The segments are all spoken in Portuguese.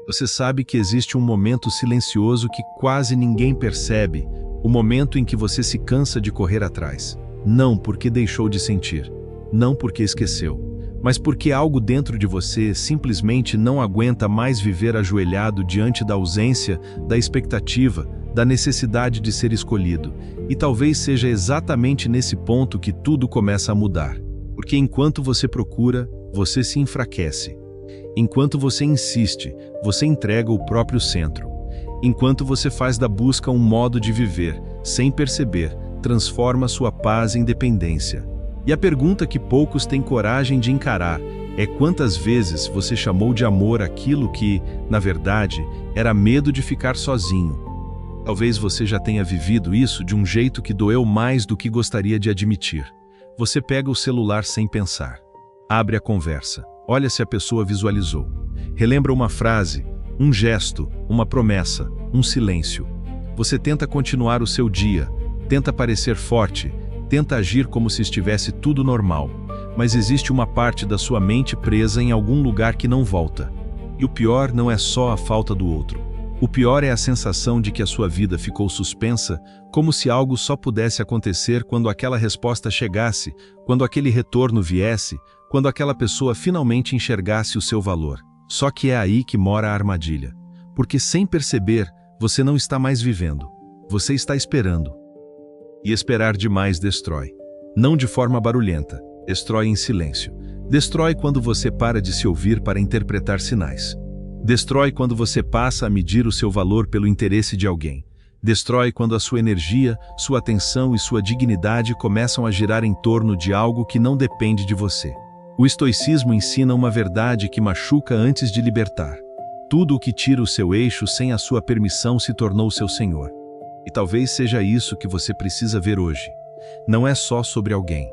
Você sabe que existe um momento silencioso que quase ninguém percebe, o momento em que você se cansa de correr atrás. Não porque deixou de sentir, não porque esqueceu, mas porque algo dentro de você simplesmente não aguenta mais viver ajoelhado diante da ausência, da expectativa, da necessidade de ser escolhido. E talvez seja exatamente nesse ponto que tudo começa a mudar. Porque enquanto você procura, você se enfraquece. Enquanto você insiste, você entrega o próprio centro. Enquanto você faz da busca um modo de viver, sem perceber, transforma sua paz em dependência. E a pergunta que poucos têm coragem de encarar é quantas vezes você chamou de amor aquilo que, na verdade, era medo de ficar sozinho. Talvez você já tenha vivido isso de um jeito que doeu mais do que gostaria de admitir. Você pega o celular sem pensar. Abre a conversa. Olha se a pessoa visualizou. Relembra uma frase, um gesto, uma promessa, um silêncio. Você tenta continuar o seu dia, tenta parecer forte, tenta agir como se estivesse tudo normal, mas existe uma parte da sua mente presa em algum lugar que não volta. E o pior não é só a falta do outro. O pior é a sensação de que a sua vida ficou suspensa, como se algo só pudesse acontecer quando aquela resposta chegasse, quando aquele retorno viesse, quando aquela pessoa finalmente enxergasse o seu valor. Só que é aí que mora a armadilha. Porque sem perceber, você não está mais vivendo. Você está esperando. E esperar demais destrói. Não de forma barulhenta, destrói em silêncio. Destrói quando você para de se ouvir para interpretar sinais. Destrói quando você passa a medir o seu valor pelo interesse de alguém. Destrói quando a sua energia, sua atenção e sua dignidade começam a girar em torno de algo que não depende de você. O estoicismo ensina uma verdade que machuca antes de libertar. Tudo o que tira o seu eixo sem a sua permissão se tornou seu senhor. E talvez seja isso que você precisa ver hoje. Não é só sobre alguém.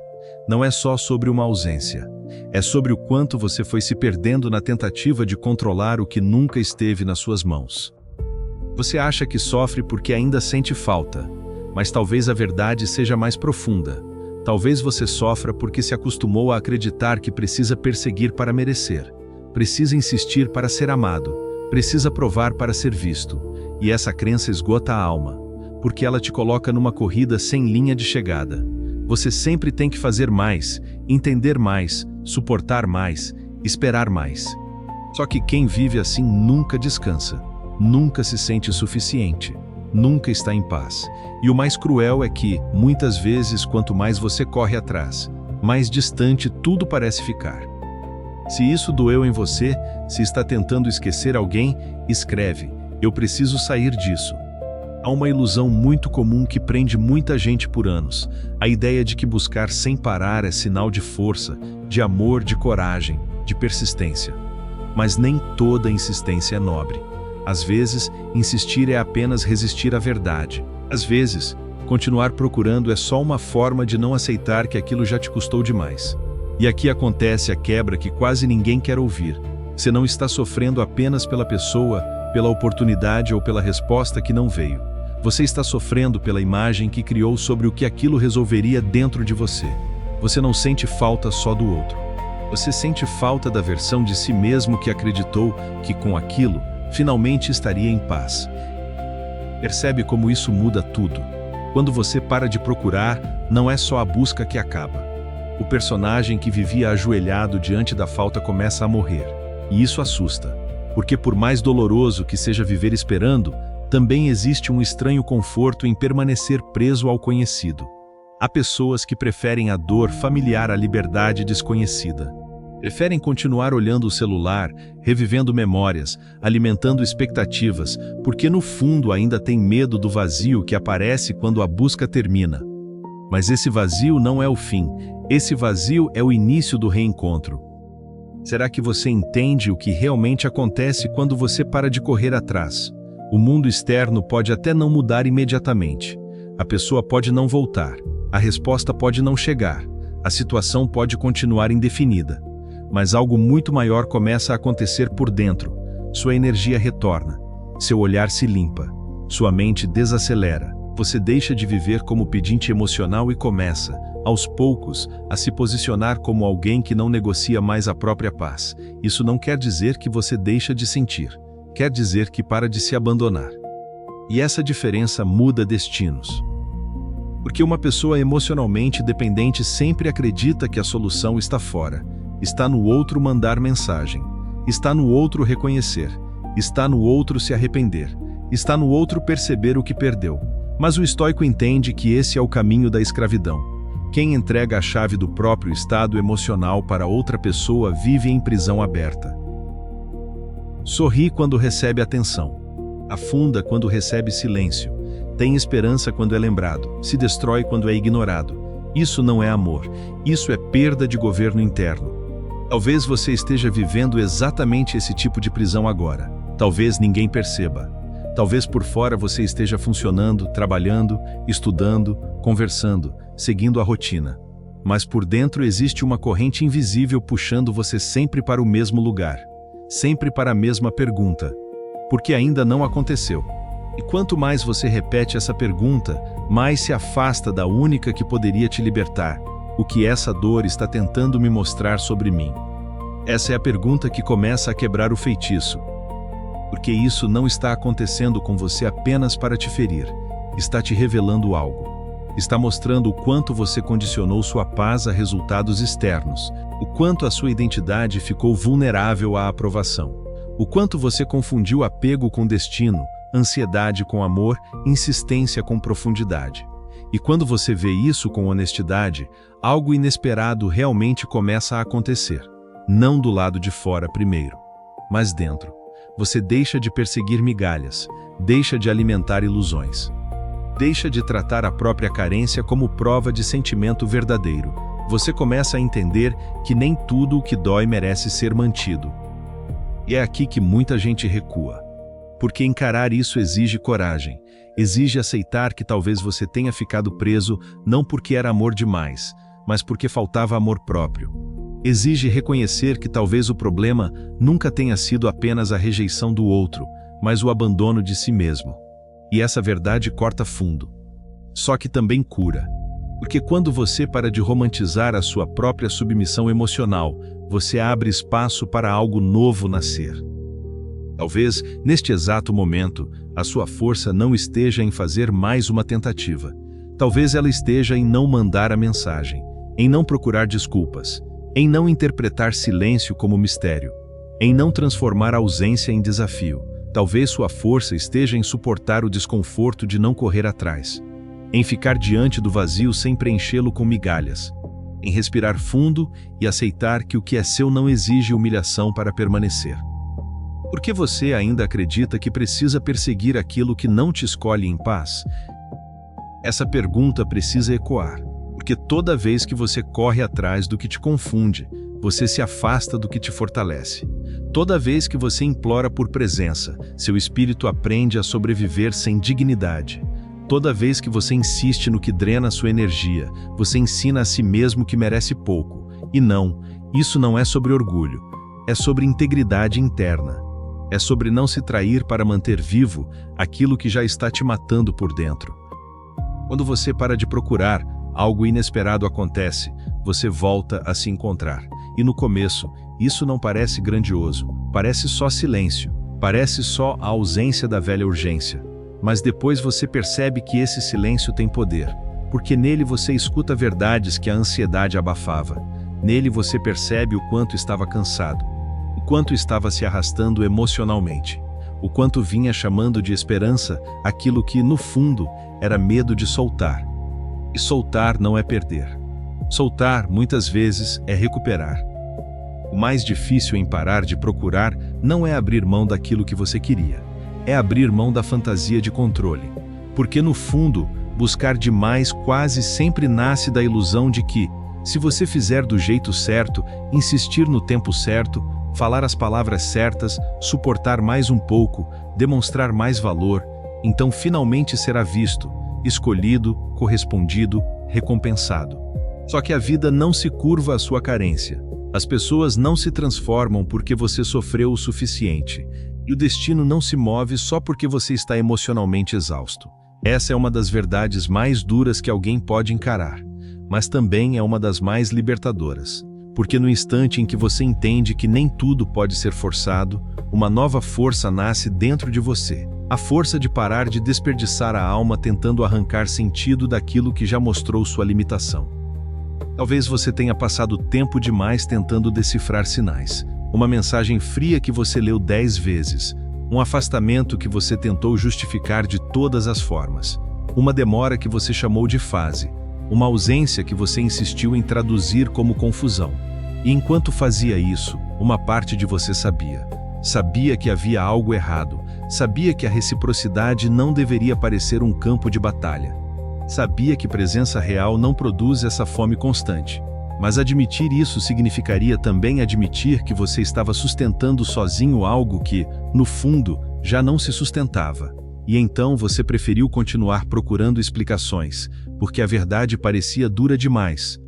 Não é só sobre uma ausência. É sobre o quanto você foi se perdendo na tentativa de controlar o que nunca esteve nas suas mãos. Você acha que sofre porque ainda sente falta, mas talvez a verdade seja mais profunda. Talvez você sofra porque se acostumou a acreditar que precisa perseguir para merecer, precisa insistir para ser amado, precisa provar para ser visto. E essa crença esgota a alma, porque ela te coloca numa corrida sem linha de chegada. Você sempre tem que fazer mais, entender mais, suportar mais, esperar mais. Só que quem vive assim nunca descansa, nunca se sente suficiente, nunca está em paz. E o mais cruel é que, muitas vezes, quanto mais você corre atrás, mais distante tudo parece ficar. Se isso doeu em você, se está tentando esquecer alguém, escreve: eu preciso sair disso. Há uma ilusão muito comum que prende muita gente por anos, a ideia de que buscar sem parar é sinal de força, de amor, de coragem, de persistência. Mas nem toda insistência é nobre. Às vezes, insistir é apenas resistir à verdade. Às vezes, continuar procurando é só uma forma de não aceitar que aquilo já te custou demais. E aqui acontece a quebra que quase ninguém quer ouvir. Você não está sofrendo apenas pela pessoa, pela oportunidade ou pela resposta que não veio. Você está sofrendo pela imagem que criou sobre o que aquilo resolveria dentro de você. Você não sente falta só do outro. Você sente falta da versão de si mesmo que acreditou que com aquilo, finalmente estaria em paz. Percebe como isso muda tudo. Quando você para de procurar, não é só a busca que acaba. O personagem que vivia ajoelhado diante da falta começa a morrer. E isso assusta, porque por mais doloroso que seja viver esperando, também existe um estranho conforto em permanecer preso ao conhecido. Há pessoas que preferem a dor familiar à liberdade desconhecida. Preferem continuar olhando o celular, revivendo memórias, alimentando expectativas, porque no fundo ainda tem medo do vazio que aparece quando a busca termina. Mas esse vazio não é o fim, esse vazio é o início do reencontro. Será que você entende o que realmente acontece quando você para de correr atrás? O mundo externo pode até não mudar imediatamente. A pessoa pode não voltar, a resposta pode não chegar, a situação pode continuar indefinida. Mas algo muito maior começa a acontecer por dentro. Sua energia retorna, seu olhar se limpa, sua mente desacelera. Você deixa de viver como pedinte emocional e começa, aos poucos, a se posicionar como alguém que não negocia mais a própria paz. Isso não quer dizer que você deixa de sentir. quer dizer que para de se abandonar. E essa diferença muda destinos. Porque uma pessoa emocionalmente dependente sempre acredita que a solução está fora, está no outro mandar mensagem, está no outro reconhecer, está no outro se arrepender, está no outro perceber o que perdeu. Mas o estoico entende que esse é o caminho da escravidão. Quem entrega a chave do próprio estado emocional para outra pessoa vive em prisão aberta. Sorri quando recebe atenção, afunda quando recebe silêncio, tem esperança quando é lembrado, se destrói quando é ignorado. Isso não é amor, isso é perda de governo interno. Talvez você esteja vivendo exatamente esse tipo de prisão agora. Talvez ninguém perceba. Talvez por fora você esteja funcionando, trabalhando, estudando, conversando, seguindo a rotina. Mas por dentro existe uma corrente invisível puxando você sempre para o mesmo lugar, sempre para a mesma pergunta. Porque ainda não aconteceu. E quanto mais você repete essa pergunta, mais se afasta da única que poderia te libertar. O que essa dor está tentando me mostrar sobre mim? Essa é a pergunta que começa a quebrar o feitiço. Porque isso não está acontecendo com você apenas para te ferir. Está te revelando algo. Está mostrando o quanto você condicionou sua paz a resultados externos, o quanto a sua identidade ficou vulnerável à aprovação, o quanto você confundiu apego com destino, ansiedade com amor, insistência com profundidade. E quando você vê isso com honestidade, algo inesperado realmente começa a acontecer. Não do lado de fora primeiro, mas dentro. Você deixa de perseguir migalhas, deixa de alimentar ilusões. Deixa de tratar a própria carência como prova de sentimento verdadeiro. Você começa a entender que nem tudo o que dói merece ser mantido. E é aqui que muita gente recua. Porque encarar isso exige coragem, exige aceitar que talvez você tenha ficado preso não porque era amor demais, mas porque faltava amor próprio. Exige reconhecer que talvez o problema nunca tenha sido apenas a rejeição do outro, mas o abandono de si mesmo. E essa verdade corta fundo. Só que também cura. Porque quando você para de romantizar a sua própria submissão emocional, você abre espaço para algo novo nascer. Talvez, neste exato momento, a sua força não esteja em fazer mais uma tentativa. Talvez ela esteja em não mandar a mensagem, em não procurar desculpas, em não interpretar silêncio como mistério, em não transformar a ausência em desafio. Talvez sua força esteja em suportar o desconforto de não correr atrás, em ficar diante do vazio sem preenchê-lo com migalhas, em respirar fundo e aceitar que o que é seu não exige humilhação para permanecer. Por que você ainda acredita que precisa perseguir aquilo que não te escolhe em paz? Essa pergunta precisa ecoar, porque toda vez que você corre atrás do que te confunde, você se afasta do que te fortalece. Toda vez que você implora por presença, seu espírito aprende a sobreviver sem dignidade. Toda vez que você insiste no que drena sua energia, você ensina a si mesmo que merece pouco. E não, isso não é sobre orgulho, é sobre integridade interna. É sobre não se trair para manter vivo aquilo que já está te matando por dentro. Quando você para de procurar, algo inesperado acontece, você volta a se encontrar. E no começo, isso não parece grandioso, parece só silêncio, parece só a ausência da velha urgência. Mas depois você percebe que esse silêncio tem poder, porque nele você escuta verdades que a ansiedade abafava. Nele você percebe o quanto estava cansado, o quanto estava se arrastando emocionalmente, o quanto vinha chamando de esperança aquilo que, no fundo, era medo de soltar. E soltar não é perder. Soltar, muitas vezes, é recuperar. O mais difícil em parar de procurar não é abrir mão daquilo que você queria, é abrir mão da fantasia de controle. Porque, no fundo, buscar demais quase sempre nasce da ilusão de que, se você fizer do jeito certo, insistir no tempo certo, falar as palavras certas, suportar mais um pouco, demonstrar mais valor, então finalmente será visto, escolhido, correspondido, recompensado. Só que a vida não se curva à sua carência. As pessoas não se transformam porque você sofreu o suficiente. E o destino não se move só porque você está emocionalmente exausto. Essa é uma das verdades mais duras que alguém pode encarar, mas também é uma das mais libertadoras. Porque no instante em que você entende que nem tudo pode ser forçado, uma nova força nasce dentro de você. A força de parar de desperdiçar a alma tentando arrancar sentido daquilo que já mostrou sua limitação. Talvez você tenha passado tempo demais tentando decifrar sinais. Uma mensagem fria que você leu 10 vezes. Um afastamento que você tentou justificar de todas as formas. Uma demora que você chamou de fase. Uma ausência que você insistiu em traduzir como confusão. E enquanto fazia isso, uma parte de você sabia. Sabia que havia algo errado. Sabia que a reciprocidade não deveria parecer um campo de batalha. Sabia que presença real não produz essa fome constante. Mas admitir isso significaria também admitir que você estava sustentando sozinho algo que, no fundo, já não se sustentava. E então você preferiu continuar procurando explicações, porque a verdade parecia dura demais.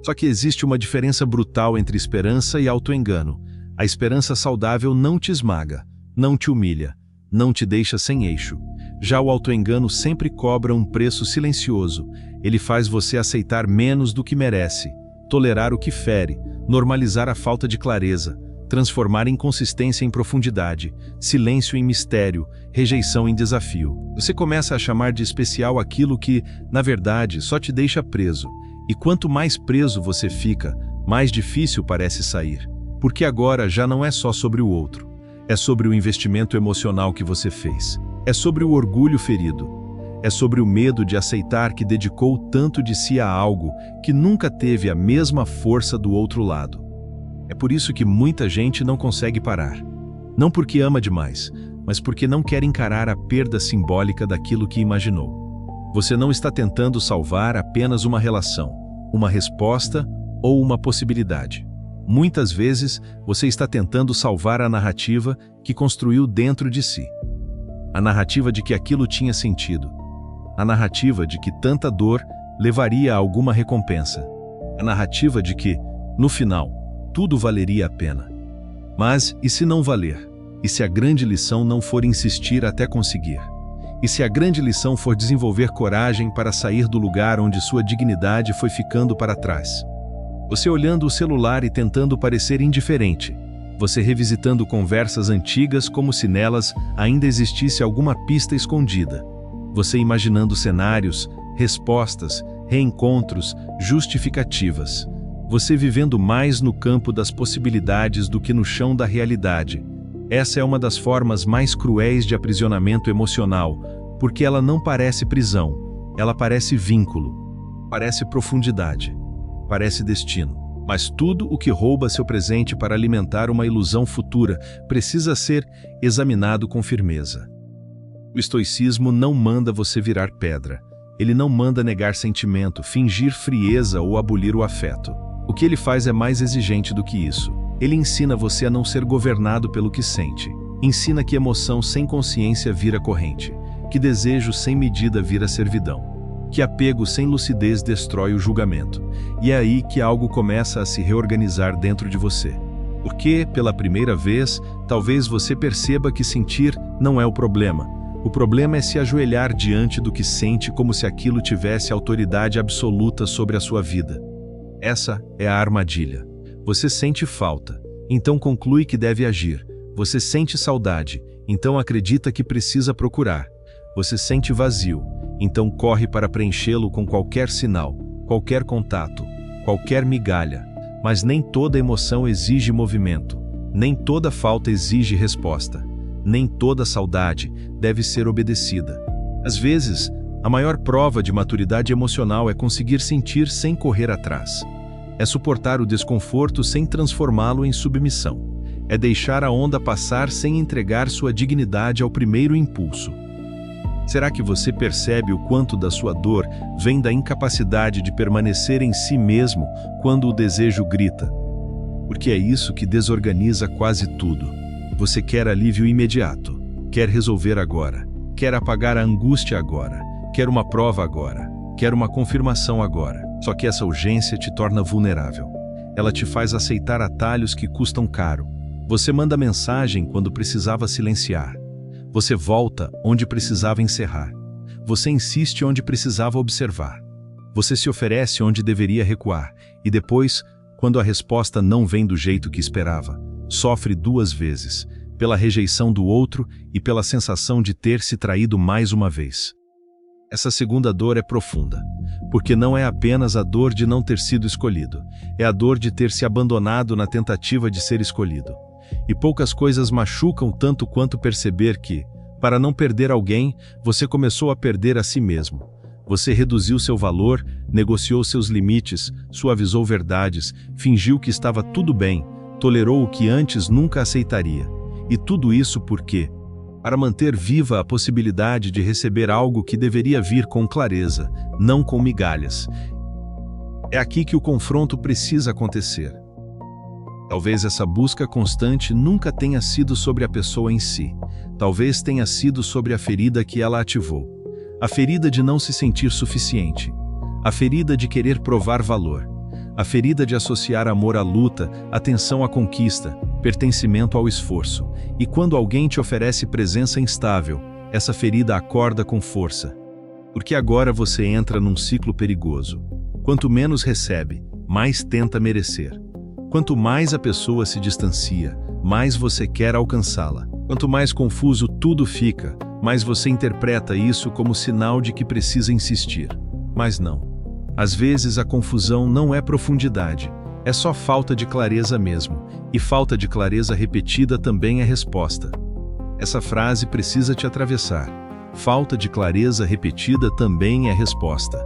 Só que existe uma diferença brutal entre esperança e auto-engano. A esperança saudável não te esmaga, não te humilha, não te deixa sem eixo. Já o auto-engano sempre cobra um preço silencioso. Ele faz você aceitar menos do que merece, tolerar o que fere, normalizar a falta de clareza, transformar inconsistência em profundidade, silêncio em mistério, rejeição em desafio. Você começa a chamar de especial aquilo que, na verdade, só te deixa preso. E quanto mais preso você fica, mais difícil parece sair. Porque agora já não é só sobre o outro. É sobre o investimento emocional que você fez. É sobre o orgulho ferido. É sobre o medo de aceitar que dedicou tanto de si a algo que nunca teve a mesma força do outro lado. É por isso que muita gente não consegue parar. Não porque ama demais, mas porque não quer encarar a perda simbólica daquilo que imaginou. Você não está tentando salvar apenas uma relação, uma resposta ou uma possibilidade. Muitas vezes, você está tentando salvar a narrativa que construiu dentro de si. A narrativa de que aquilo tinha sentido. A narrativa de que tanta dor levaria a alguma recompensa. A narrativa de que, no final, tudo valeria a pena. Mas, e se não valer? E se a grande lição não for insistir até conseguir? E se a grande lição for desenvolver coragem para sair do lugar onde sua dignidade foi ficando para trás? Você olhando o celular e tentando parecer indiferente. Você revisitando conversas antigas como se nelas ainda existisse alguma pista escondida. Você imaginando cenários, respostas, reencontros, justificativas. Você vivendo mais no campo das possibilidades do que no chão da realidade. Essa é uma das formas mais cruéis de aprisionamento emocional, porque ela não parece prisão, ela parece vínculo, parece profundidade, parece destino. Mas tudo o que rouba seu presente para alimentar uma ilusão futura precisa ser examinado com firmeza. O estoicismo não manda você virar pedra. Ele não manda negar sentimento, fingir frieza ou abolir o afeto. O que ele faz é mais exigente do que isso. Ele ensina você a não ser governado pelo que sente. Ensina que emoção sem consciência vira corrente, que desejo sem medida vira servidão, que apego sem lucidez destrói o julgamento. E é aí que algo começa a se reorganizar dentro de você. Porque, pela primeira vez, talvez você perceba que sentir não é o problema. O problema é se ajoelhar diante do que sente como se aquilo tivesse autoridade absoluta sobre a sua vida. Essa é a armadilha. Você sente falta, então conclui que deve agir. Você sente saudade, então acredita que precisa procurar. Você sente vazio, então corre para preenchê-lo com qualquer sinal, qualquer contato, qualquer migalha. Mas nem toda emoção exige movimento, nem toda falta exige resposta, nem toda saudade deve ser obedecida. Às vezes, a maior prova de maturidade emocional é conseguir sentir sem correr atrás. É suportar o desconforto sem transformá-lo em submissão. É deixar a onda passar sem entregar sua dignidade ao primeiro impulso. Será que você percebe o quanto da sua dor vem da incapacidade de permanecer em si mesmo quando o desejo grita? Porque é isso que desorganiza quase tudo. Você quer alívio imediato, quer resolver agora, quer apagar a angústia agora, quer uma prova agora, quer uma confirmação agora. Só que essa urgência te torna vulnerável. Ela te faz aceitar atalhos que custam caro. Você manda mensagem quando precisava silenciar. Você volta onde precisava encerrar. Você insiste onde precisava observar. Você se oferece onde deveria recuar. E depois, quando a resposta não vem do jeito que esperava, sofre duas vezes, pela rejeição do outro e pela sensação de ter se traído mais uma vez. Essa segunda dor é profunda, porque não é apenas a dor de não ter sido escolhido, é a dor de ter se abandonado na tentativa de ser escolhido. E poucas coisas machucam tanto quanto perceber que, para não perder alguém, você começou a perder a si mesmo. Você reduziu seu valor, negociou seus limites, suavizou verdades, fingiu que estava tudo bem, tolerou o que antes nunca aceitaria. E tudo isso por quê? Para manter viva a possibilidade de receber algo que deveria vir com clareza, não com migalhas. É aqui que o confronto precisa acontecer. Talvez essa busca constante nunca tenha sido sobre a pessoa em si. Talvez tenha sido sobre a ferida que ela ativou. A ferida de não se sentir suficiente. A ferida de querer provar valor. A ferida de associar amor à luta, atenção à conquista, pertencimento ao esforço. E quando alguém te oferece presença instável, essa ferida acorda com força. Porque agora você entra num ciclo perigoso. Quanto menos recebe, mais tenta merecer. Quanto mais a pessoa se distancia, mais você quer alcançá-la. Quanto mais confuso tudo fica, mais você interpreta isso como sinal de que precisa insistir. Mas não. Às vezes a confusão não é profundidade, é só falta de clareza mesmo, e falta de clareza repetida também é resposta. Essa frase precisa te atravessar. Falta de clareza repetida também é resposta.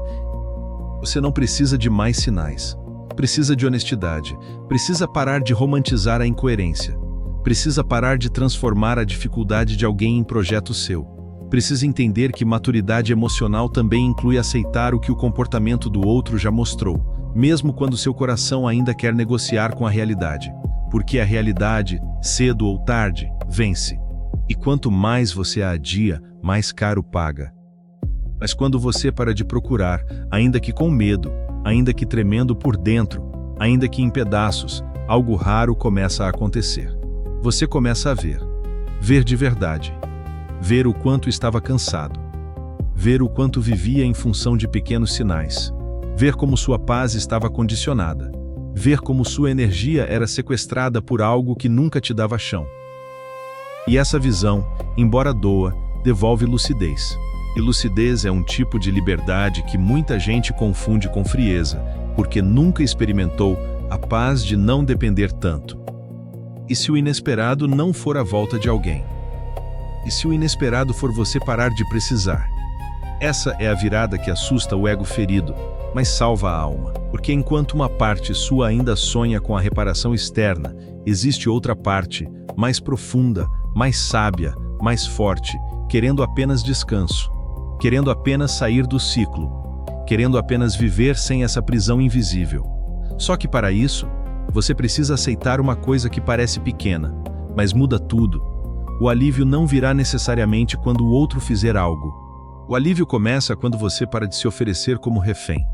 Você não precisa de mais sinais. Precisa de honestidade. Precisa parar de romantizar a incoerência. Precisa parar de transformar a dificuldade de alguém em projeto seu. Precisa entender que maturidade emocional também inclui aceitar o que o comportamento do outro já mostrou, mesmo quando seu coração ainda quer negociar com a realidade. Porque a realidade, cedo ou tarde, vence. E quanto mais você a adia, mais caro paga. Mas quando você para de procurar, ainda que com medo, ainda que tremendo por dentro, ainda que em pedaços, algo raro começa a acontecer. Você começa a ver. Ver de verdade. Ver o quanto estava cansado. Ver o quanto vivia em função de pequenos sinais. Ver como sua paz estava condicionada. Ver como sua energia era sequestrada por algo que nunca te dava chão. E essa visão, embora doa, devolve lucidez. E lucidez é um tipo de liberdade que muita gente confunde com frieza, porque nunca experimentou a paz de não depender tanto. E se o inesperado não for a volta de alguém? E se o inesperado for você parar de precisar? Essa é a virada que assusta o ego ferido, mas salva a alma. Porque enquanto uma parte sua ainda sonha com a reparação externa, existe outra parte, mais profunda, mais sábia, mais forte, querendo apenas descanso, querendo apenas sair do ciclo, querendo apenas viver sem essa prisão invisível. Só que para isso, você precisa aceitar uma coisa que parece pequena, mas muda tudo. O alívio não virá necessariamente quando o outro fizer algo. O alívio começa quando você para de se oferecer como refém.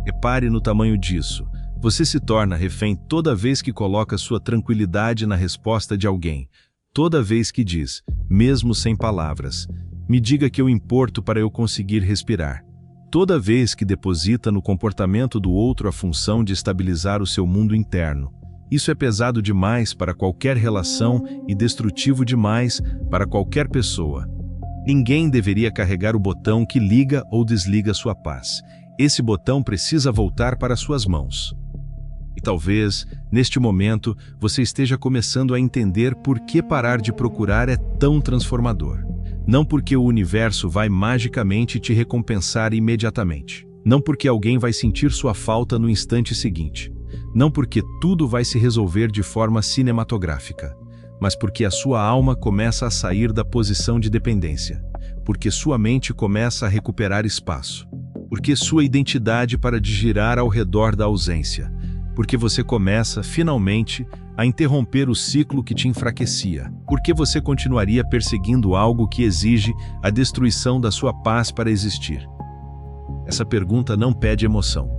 Repare no tamanho disso. Você se torna refém toda vez que coloca sua tranquilidade na resposta de alguém. Toda vez que diz, mesmo sem palavras, me diga que eu importo para eu conseguir respirar. Toda vez que deposita no comportamento do outro a função de estabilizar o seu mundo interno. Isso é pesado demais para qualquer relação e destrutivo demais para qualquer pessoa. Ninguém deveria carregar o botão que liga ou desliga sua paz. Esse botão precisa voltar para suas mãos. E talvez, neste momento, você esteja começando a entender por que parar de procurar é tão transformador. Não porque o universo vai magicamente te recompensar imediatamente. Não porque alguém vai sentir sua falta no instante seguinte. Não porque tudo vai se resolver de forma cinematográfica, mas porque a sua alma começa a sair da posição de dependência, porque sua mente começa a recuperar espaço, porque sua identidade para de girar ao redor da ausência, porque você começa, finalmente, a interromper o ciclo que te enfraquecia, porque você continuaria perseguindo algo que exige a destruição da sua paz para existir. Essa pergunta não pede emoção,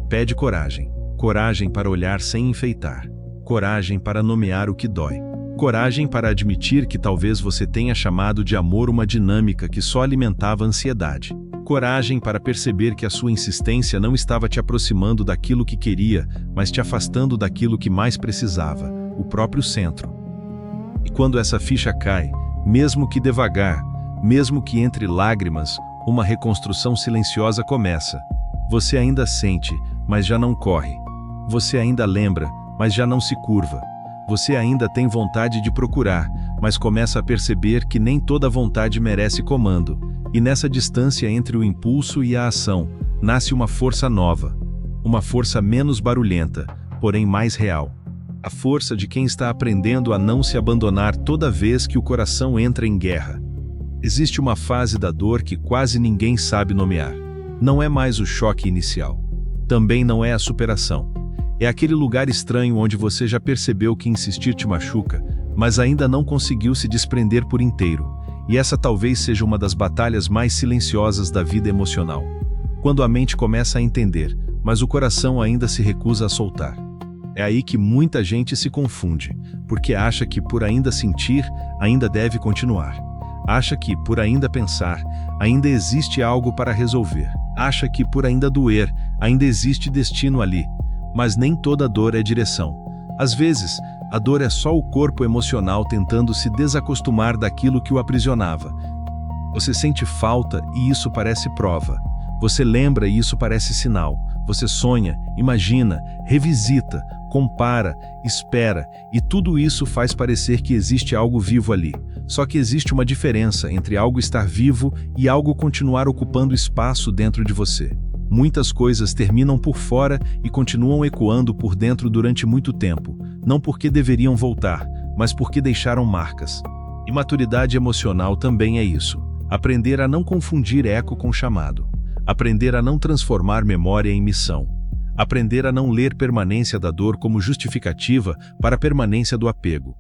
pede coragem. Coragem para olhar sem enfeitar. Coragem para nomear o que dói. Coragem para admitir que talvez você tenha chamado de amor uma dinâmica que só alimentava a ansiedade. coragem para perceber que a sua insistência não estava te aproximando daquilo que queria, mas te afastando daquilo que mais precisava, o próprio centro. E quando essa ficha cai, mesmo que devagar, mesmo que entre lágrimas, uma reconstrução silenciosa começa. Você ainda sente, mas já não corre. Você ainda lembra, mas já não se curva. Você ainda tem vontade de procurar, mas começa a perceber que nem toda vontade merece comando. E nessa distância entre o impulso e a ação, nasce uma força nova. Uma força menos barulhenta, porém mais real. A força de quem está aprendendo a não se abandonar toda vez que o coração entra em guerra. Existe uma fase da dor que quase ninguém sabe nomear. Não é mais o choque inicial. Também não é a superação. É aquele lugar estranho onde você já percebeu que insistir te machuca, mas ainda não conseguiu se desprender por inteiro. E essa talvez seja uma das batalhas mais silenciosas da vida emocional. Quando a mente começa a entender, mas o coração ainda se recusa a soltar. É aí que muita gente se confunde, porque acha que por ainda sentir, ainda deve continuar. Acha que por ainda pensar, ainda existe algo para resolver. Acha que por ainda doer, ainda existe destino ali. Mas nem toda dor é direção. Às vezes, a dor é só o corpo emocional tentando se desacostumar daquilo que o aprisionava. Você sente falta e isso parece prova. Você lembra e isso parece sinal. Você sonha, imagina, revisita, compara, espera, e tudo isso faz parecer que existe algo vivo ali. Só que existe uma diferença entre algo estar vivo e algo continuar ocupando espaço dentro de você. Muitas coisas terminam por fora e continuam ecoando por dentro durante muito tempo, não porque deveriam voltar, mas porque deixaram marcas. E maturidade emocional também é isso. Aprender a não confundir eco com chamado. Aprender a não transformar memória em missão. Aprender a não ler permanência da dor como justificativa para a permanência do apego.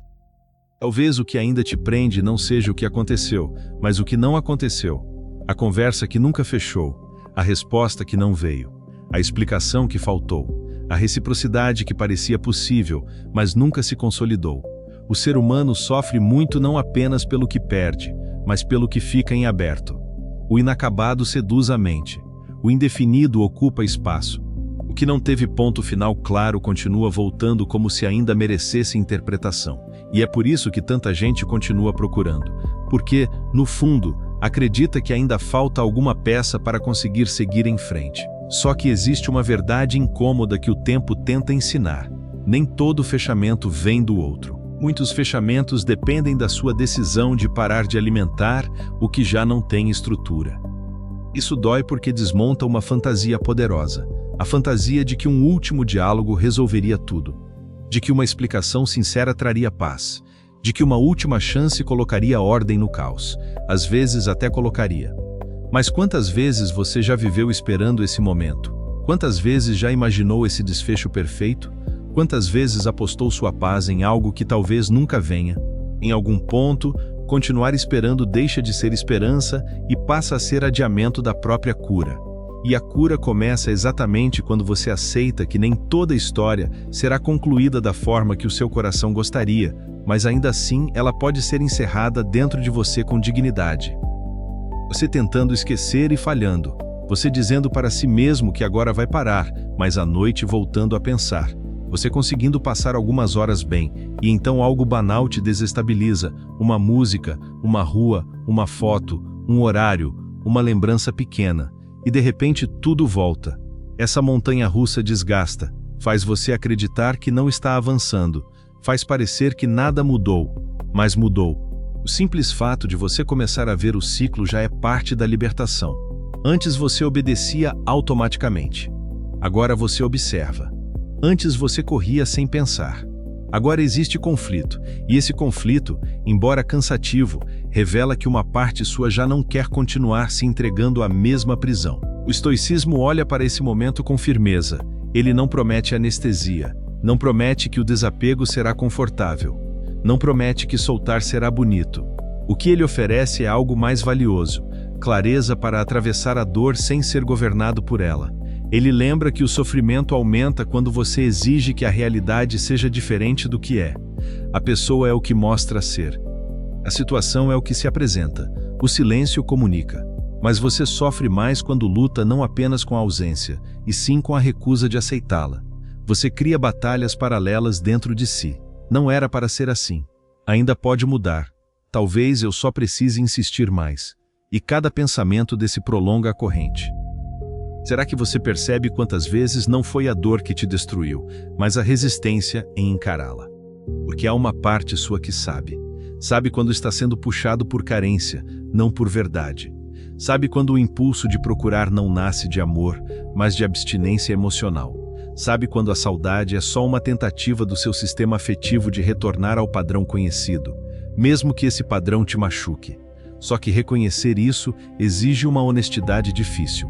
Talvez o que ainda te prende não seja o que aconteceu, mas o que não aconteceu. A conversa que nunca fechou, a resposta que não veio, a explicação que faltou, a reciprocidade que parecia possível, mas nunca se consolidou. O ser humano sofre muito não apenas pelo que perde, mas pelo que fica em aberto. O inacabado seduz a mente. O indefinido ocupa espaço. O que não teve ponto final claro continua voltando como se ainda merecesse interpretação. E é por isso que tanta gente continua procurando. Porque, no fundo, acredita que ainda falta alguma peça para conseguir seguir em frente. Só que existe uma verdade incômoda que o tempo tenta ensinar. Nem todo fechamento vem do outro. Muitos fechamentos dependem da sua decisão de parar de alimentar o que já não tem estrutura. Isso dói porque desmonta uma fantasia poderosa. A fantasia de que um último diálogo resolveria tudo. De que uma explicação sincera traria paz. De que uma última chance colocaria ordem no caos. Às vezes até colocaria. Mas quantas vezes você já viveu esperando esse momento? Quantas vezes já imaginou esse desfecho perfeito? Quantas vezes apostou sua paz em algo que talvez nunca venha? Em algum ponto, continuar esperando deixa de ser esperança e passa a ser adiamento da própria cura. E a cura começa exatamente quando você aceita que nem toda história será concluída da forma que o seu coração gostaria, mas ainda assim ela pode ser encerrada dentro de você com dignidade. Você tentando esquecer e falhando. Você dizendo para si mesmo que agora vai parar, mas à noite voltando a pensar. Você conseguindo passar algumas horas bem, e então algo banal te desestabiliza, uma música, uma rua, uma foto, um horário, uma lembrança pequena, e de repente tudo volta. Essa montanha-russa desgasta, faz você acreditar que não está avançando, faz parecer que nada mudou, mas mudou. O simples fato de você começar a ver o ciclo já é parte da libertação. Antes você obedecia automaticamente. Agora você observa. Antes você corria sem pensar. Agora existe conflito, e esse conflito, embora cansativo, revela que uma parte sua já não quer continuar se entregando à mesma prisão. O estoicismo olha para esse momento com firmeza. Ele não promete anestesia, não promete que o desapego será confortável, não promete que soltar será bonito. O que ele oferece é algo mais valioso, clareza para atravessar a dor sem ser governado por ela. Ele lembra que o sofrimento aumenta quando você exige que a realidade seja diferente do que é. A pessoa é o que mostra ser. A situação é o que se apresenta. O silêncio comunica. Mas você sofre mais quando luta não apenas com a ausência, e sim com a recusa de aceitá-la. Você cria batalhas paralelas dentro de si. Não era para ser assim. Ainda pode mudar. Talvez eu só precise insistir mais. E cada pensamento desse prolonga a corrente. Será que você percebe quantas vezes não foi a dor que te destruiu, mas a resistência em encará-la? Porque há uma parte sua que sabe. Sabe quando está sendo puxado por carência, não por verdade. Sabe quando o impulso de procurar não nasce de amor, mas de abstinência emocional. Sabe quando a saudade é só uma tentativa do seu sistema afetivo de retornar ao padrão conhecido, mesmo que esse padrão te machuque. Só que reconhecer isso exige uma honestidade difícil.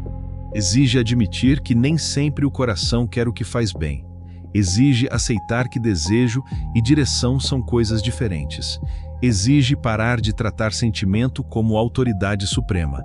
Exige admitir que nem sempre o coração quer o que faz bem. Exige aceitar que desejo e direção são coisas diferentes. Exige parar de tratar sentimento como autoridade suprema.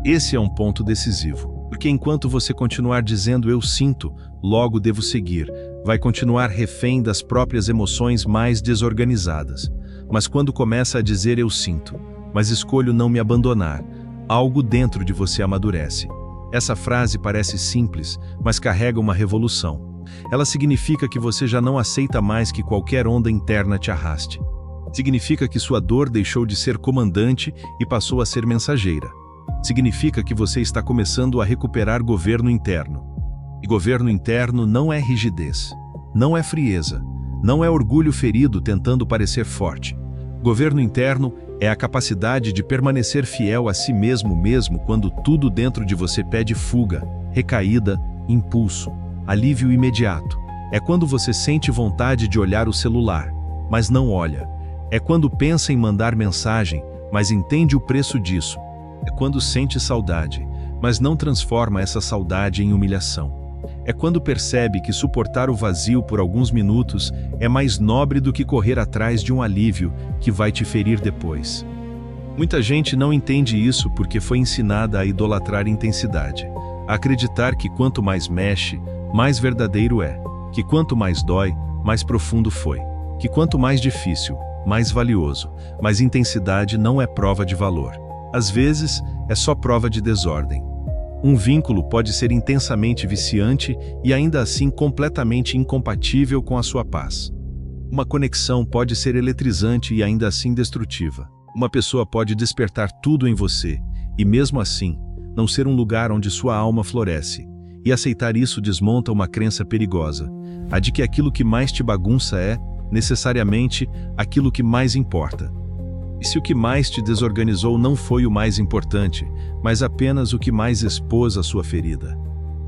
Esse é um ponto decisivo, porque enquanto você continuar dizendo eu sinto, logo devo seguir, vai continuar refém das próprias emoções mais desorganizadas. Mas quando começa a dizer eu sinto, mas escolho não me abandonar, algo dentro de você amadurece. Essa frase parece simples, mas carrega uma revolução. Ela significa que você já não aceita mais que qualquer onda interna te arraste. Significa que sua dor deixou de ser comandante e passou a ser mensageira. Significa que você está começando a recuperar governo interno. E governo interno não é rigidez, não é frieza, não é orgulho ferido tentando parecer forte. Governo interno é a capacidade de permanecer fiel a si mesmo quando tudo dentro de você pede fuga, recaída, impulso, alívio imediato. É quando você sente vontade de olhar o celular, mas não olha. É quando pensa em mandar mensagem, mas entende o preço disso. É quando sente saudade, mas não transforma essa saudade em humilhação. É quando percebe que suportar o vazio por alguns minutos é mais nobre do que correr atrás de um alívio que vai te ferir depois. Muita gente não entende isso porque foi ensinada a idolatrar intensidade, a acreditar que quanto mais mexe, mais verdadeiro é, que quanto mais dói, mais profundo foi, que quanto mais difícil, mais valioso, mas intensidade não é prova de valor. Às vezes, é só prova de desordem. Um vínculo pode ser intensamente viciante e ainda assim completamente incompatível com a sua paz. Uma conexão pode ser eletrizante e ainda assim destrutiva. Uma pessoa pode despertar tudo em você e, mesmo assim, não ser um lugar onde sua alma floresce. E aceitar isso desmonta uma crença perigosa, a de que aquilo que mais te bagunça é, necessariamente, aquilo que mais importa. E se o que mais te desorganizou não foi o mais importante, mas apenas o que mais expôs a sua ferida?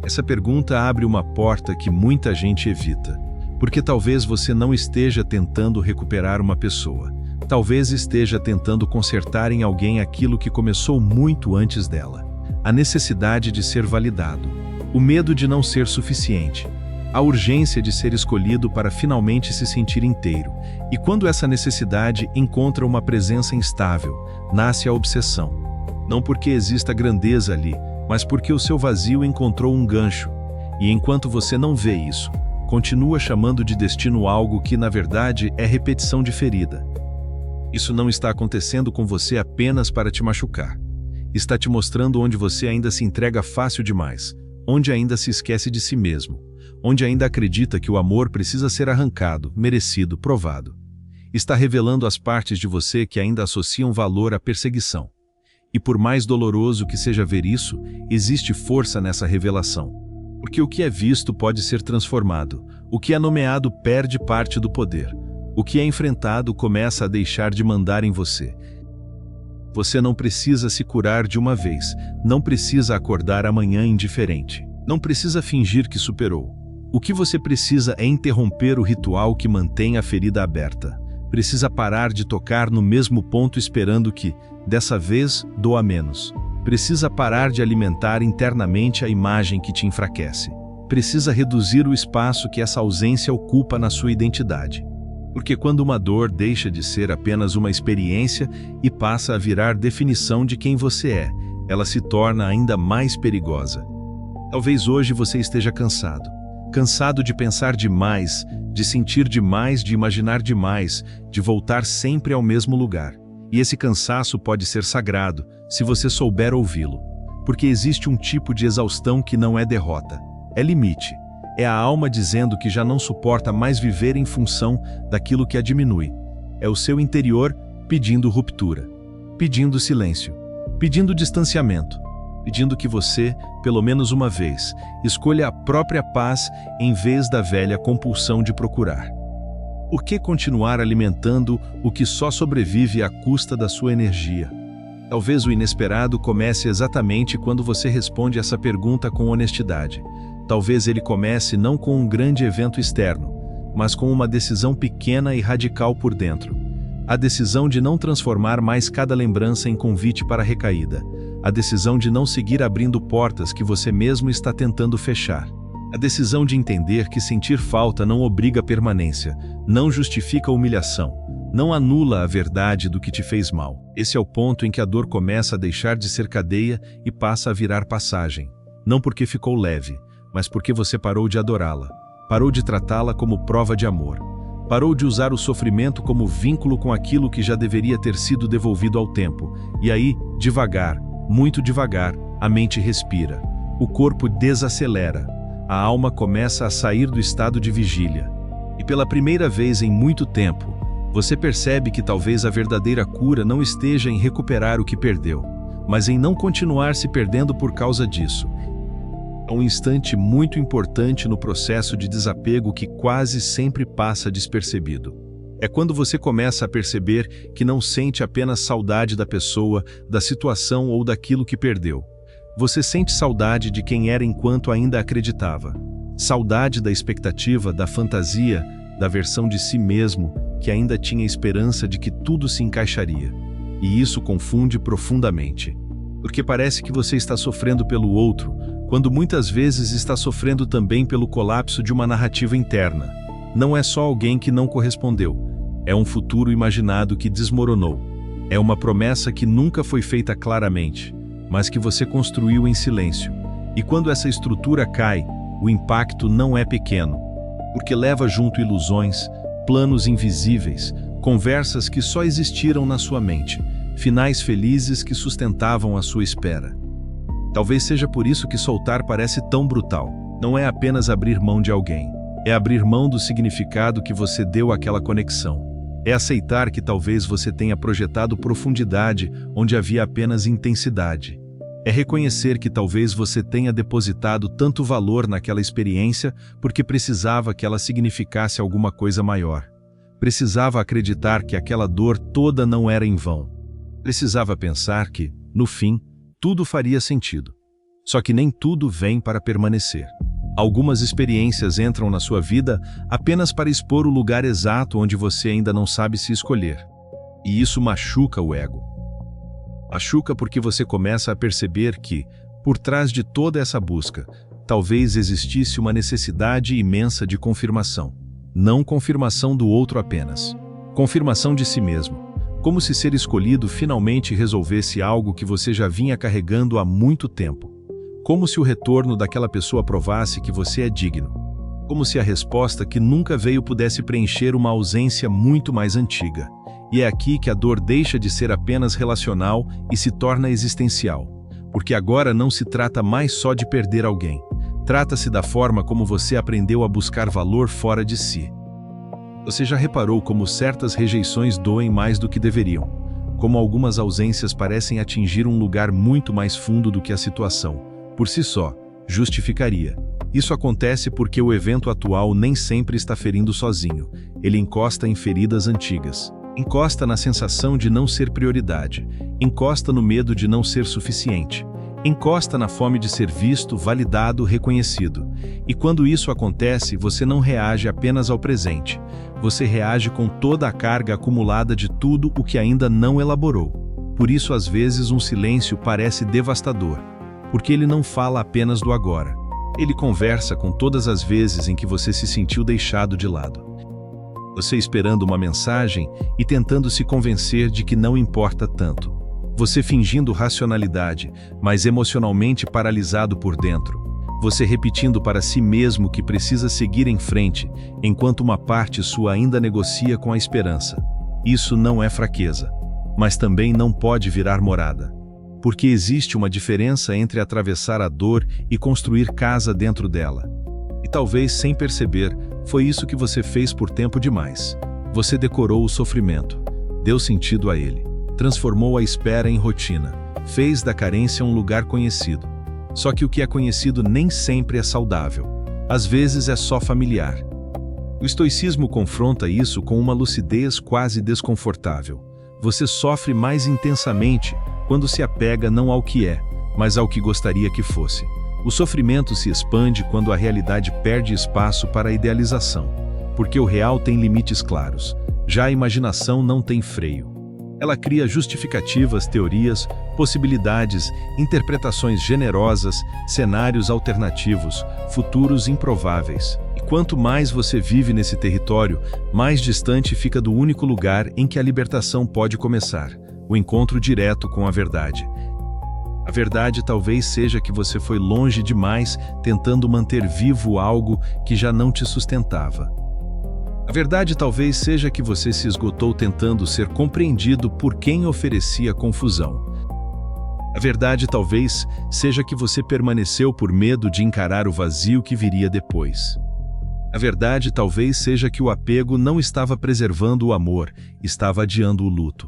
Essa pergunta abre uma porta que muita gente evita, porque talvez você não esteja tentando recuperar uma pessoa. Talvez esteja tentando consertar em alguém aquilo que começou muito antes dela. A necessidade de ser validado, o medo de não ser suficiente, a urgência de ser escolhido para finalmente se sentir inteiro. E quando essa necessidade encontra uma presença instável, nasce a obsessão. Não porque exista grandeza ali, mas porque o seu vazio encontrou um gancho. E enquanto você não vê isso, continua chamando de destino algo que, na verdade, é repetição de ferida. Isso não está acontecendo com você apenas para te machucar. Está te mostrando onde você ainda se entrega fácil demais, onde ainda se esquece de si mesmo, onde ainda acredita que o amor precisa ser arrancado, merecido, provado. Está revelando as partes de você que ainda associam valor à perseguição. E por mais doloroso que seja ver isso, existe força nessa revelação. Porque o que é visto pode ser transformado, o que é nomeado perde parte do poder, o que é enfrentado começa a deixar de mandar em você. Você não precisa se curar de uma vez, não precisa acordar amanhã indiferente, não precisa fingir que superou. O que você precisa é interromper o ritual que mantém a ferida aberta. Precisa parar de tocar no mesmo ponto esperando que, dessa vez, doa menos. Precisa parar de alimentar internamente a imagem que te enfraquece. Precisa reduzir o espaço que essa ausência ocupa na sua identidade. Porque quando uma dor deixa de ser apenas uma experiência e passa a virar definição de quem você é, ela se torna ainda mais perigosa. Talvez hoje você esteja cansado. Cansado de pensar demais, de sentir demais, de imaginar demais, de voltar sempre ao mesmo lugar. E esse cansaço pode ser sagrado, se você souber ouvi-lo. Porque existe um tipo de exaustão que não é derrota, é limite. É a alma dizendo que já não suporta mais viver em função daquilo que a diminui. É o seu interior pedindo ruptura, pedindo silêncio, pedindo distanciamento, pedindo que você, pelo menos uma vez, escolha a própria paz em vez da velha compulsão de procurar. Por que continuar alimentando o que só sobrevive à custa da sua energia? Talvez o inesperado comece exatamente quando você responde essa pergunta com honestidade. Talvez ele comece não com um grande evento externo, mas com uma decisão pequena e radical por dentro. A decisão de não transformar mais cada lembrança em convite para a recaída. A decisão de não seguir abrindo portas que você mesmo está tentando fechar. A decisão de entender que sentir falta não obriga a permanência, não justifica a humilhação, não anula a verdade do que te fez mal. Esse é o ponto em que a dor começa a deixar de ser cadeia e passa a virar passagem. Não porque ficou leve, mas porque você parou de adorá-la, parou de tratá-la como prova de amor, parou de usar o sofrimento como vínculo com aquilo que já deveria ter sido devolvido ao tempo. E aí, devagar, muito devagar, a mente respira, o corpo desacelera, a alma começa a sair do estado de vigília. E pela primeira vez em muito tempo, você percebe que talvez a verdadeira cura não esteja em recuperar o que perdeu, mas em não continuar se perdendo por causa disso. É um instante muito importante no processo de desapego que quase sempre passa despercebido. É quando você começa a perceber que não sente apenas saudade da pessoa, da situação ou daquilo que perdeu. Você sente saudade de quem era enquanto ainda acreditava. Saudade da expectativa, da fantasia, da versão de si mesmo que ainda tinha esperança de que tudo se encaixaria. E isso confunde profundamente. Porque parece que você está sofrendo pelo outro, quando muitas vezes está sofrendo também pelo colapso de uma narrativa interna. Não é só alguém que não correspondeu. É um futuro imaginado que desmoronou. É uma promessa que nunca foi feita claramente, mas que você construiu em silêncio. E quando essa estrutura cai, o impacto não é pequeno, porque leva junto ilusões, planos invisíveis, conversas que só existiram na sua mente, finais felizes que sustentavam a sua espera. Talvez seja por isso que soltar parece tão brutal. Não é apenas abrir mão de alguém, é abrir mão do significado que você deu àquela conexão. É aceitar que talvez você tenha projetado profundidade onde havia apenas intensidade. É reconhecer que talvez você tenha depositado tanto valor naquela experiência porque precisava que ela significasse alguma coisa maior. Precisava acreditar que aquela dor toda não era em vão. Precisava pensar que, no fim, tudo faria sentido. Só que nem tudo vem para permanecer. Algumas experiências entram na sua vida apenas para expor o lugar exato onde você ainda não sabe se escolher. E isso machuca o ego. Machuca porque você começa a perceber que, por trás de toda essa busca, talvez existisse uma necessidade imensa de confirmação. Não confirmação do outro apenas. Confirmação de si mesmo. Como se ser escolhido finalmente resolvesse algo que você já vinha carregando há muito tempo. Como se o retorno daquela pessoa provasse que você é digno. Como se a resposta que nunca veio pudesse preencher uma ausência muito mais antiga. E é aqui que a dor deixa de ser apenas relacional e se torna existencial. Porque agora não se trata mais só de perder alguém. Trata-se da forma como você aprendeu a buscar valor fora de si. Você já reparou como certas rejeições doem mais do que deveriam? Como algumas ausências parecem atingir um lugar muito mais fundo do que a situação, por si só, justificaria. Isso acontece porque o evento atual nem sempre está ferindo sozinho. Ele encosta em feridas antigas. Encosta na sensação de não ser prioridade. Encosta no medo de não ser suficiente. Encosta na fome de ser visto, validado, reconhecido. E quando isso acontece, você não reage apenas ao presente. Você reage com toda a carga acumulada de tudo o que ainda não elaborou. Por isso, às vezes, um silêncio parece devastador. Porque ele não fala apenas do agora. Ele conversa com todas as vezes em que você se sentiu deixado de lado. Você esperando uma mensagem e tentando se convencer de que não importa tanto. Você fingindo racionalidade, mas emocionalmente paralisado por dentro. Você repetindo para si mesmo que precisa seguir em frente, enquanto uma parte sua ainda negocia com a esperança. Isso não é fraqueza. mas também não pode virar morada. Porque existe uma diferença entre atravessar a dor e construir casa dentro dela. E talvez, sem perceber, foi isso que você fez por tempo demais. Você decorou o sofrimento, deu sentido a ele, transformou a espera em rotina, fez da carência um lugar conhecido. Só que o que é conhecido nem sempre é saudável. Às vezes é só familiar. O estoicismo confronta isso com uma lucidez quase desconfortável. Você sofre mais intensamente quando se apega não ao que é, mas ao que gostaria que fosse. O sofrimento se expande quando a realidade perde espaço para a idealização, porque o real tem limites claros. Já a imaginação não tem freio. Ela cria justificativas, teorias, possibilidades, interpretações generosas, cenários alternativos, futuros improváveis. E quanto mais você vive nesse território, mais distante fica do único lugar em que a libertação pode começar, o encontro direto com a verdade. A verdade talvez seja que você foi longe demais tentando manter vivo algo que já não te sustentava. A verdade talvez seja que você se esgotou tentando ser compreendido por quem oferecia confusão. A verdade talvez seja que você permaneceu por medo de encarar o vazio que viria depois. A verdade talvez seja que o apego não estava preservando o amor, estava adiando o luto.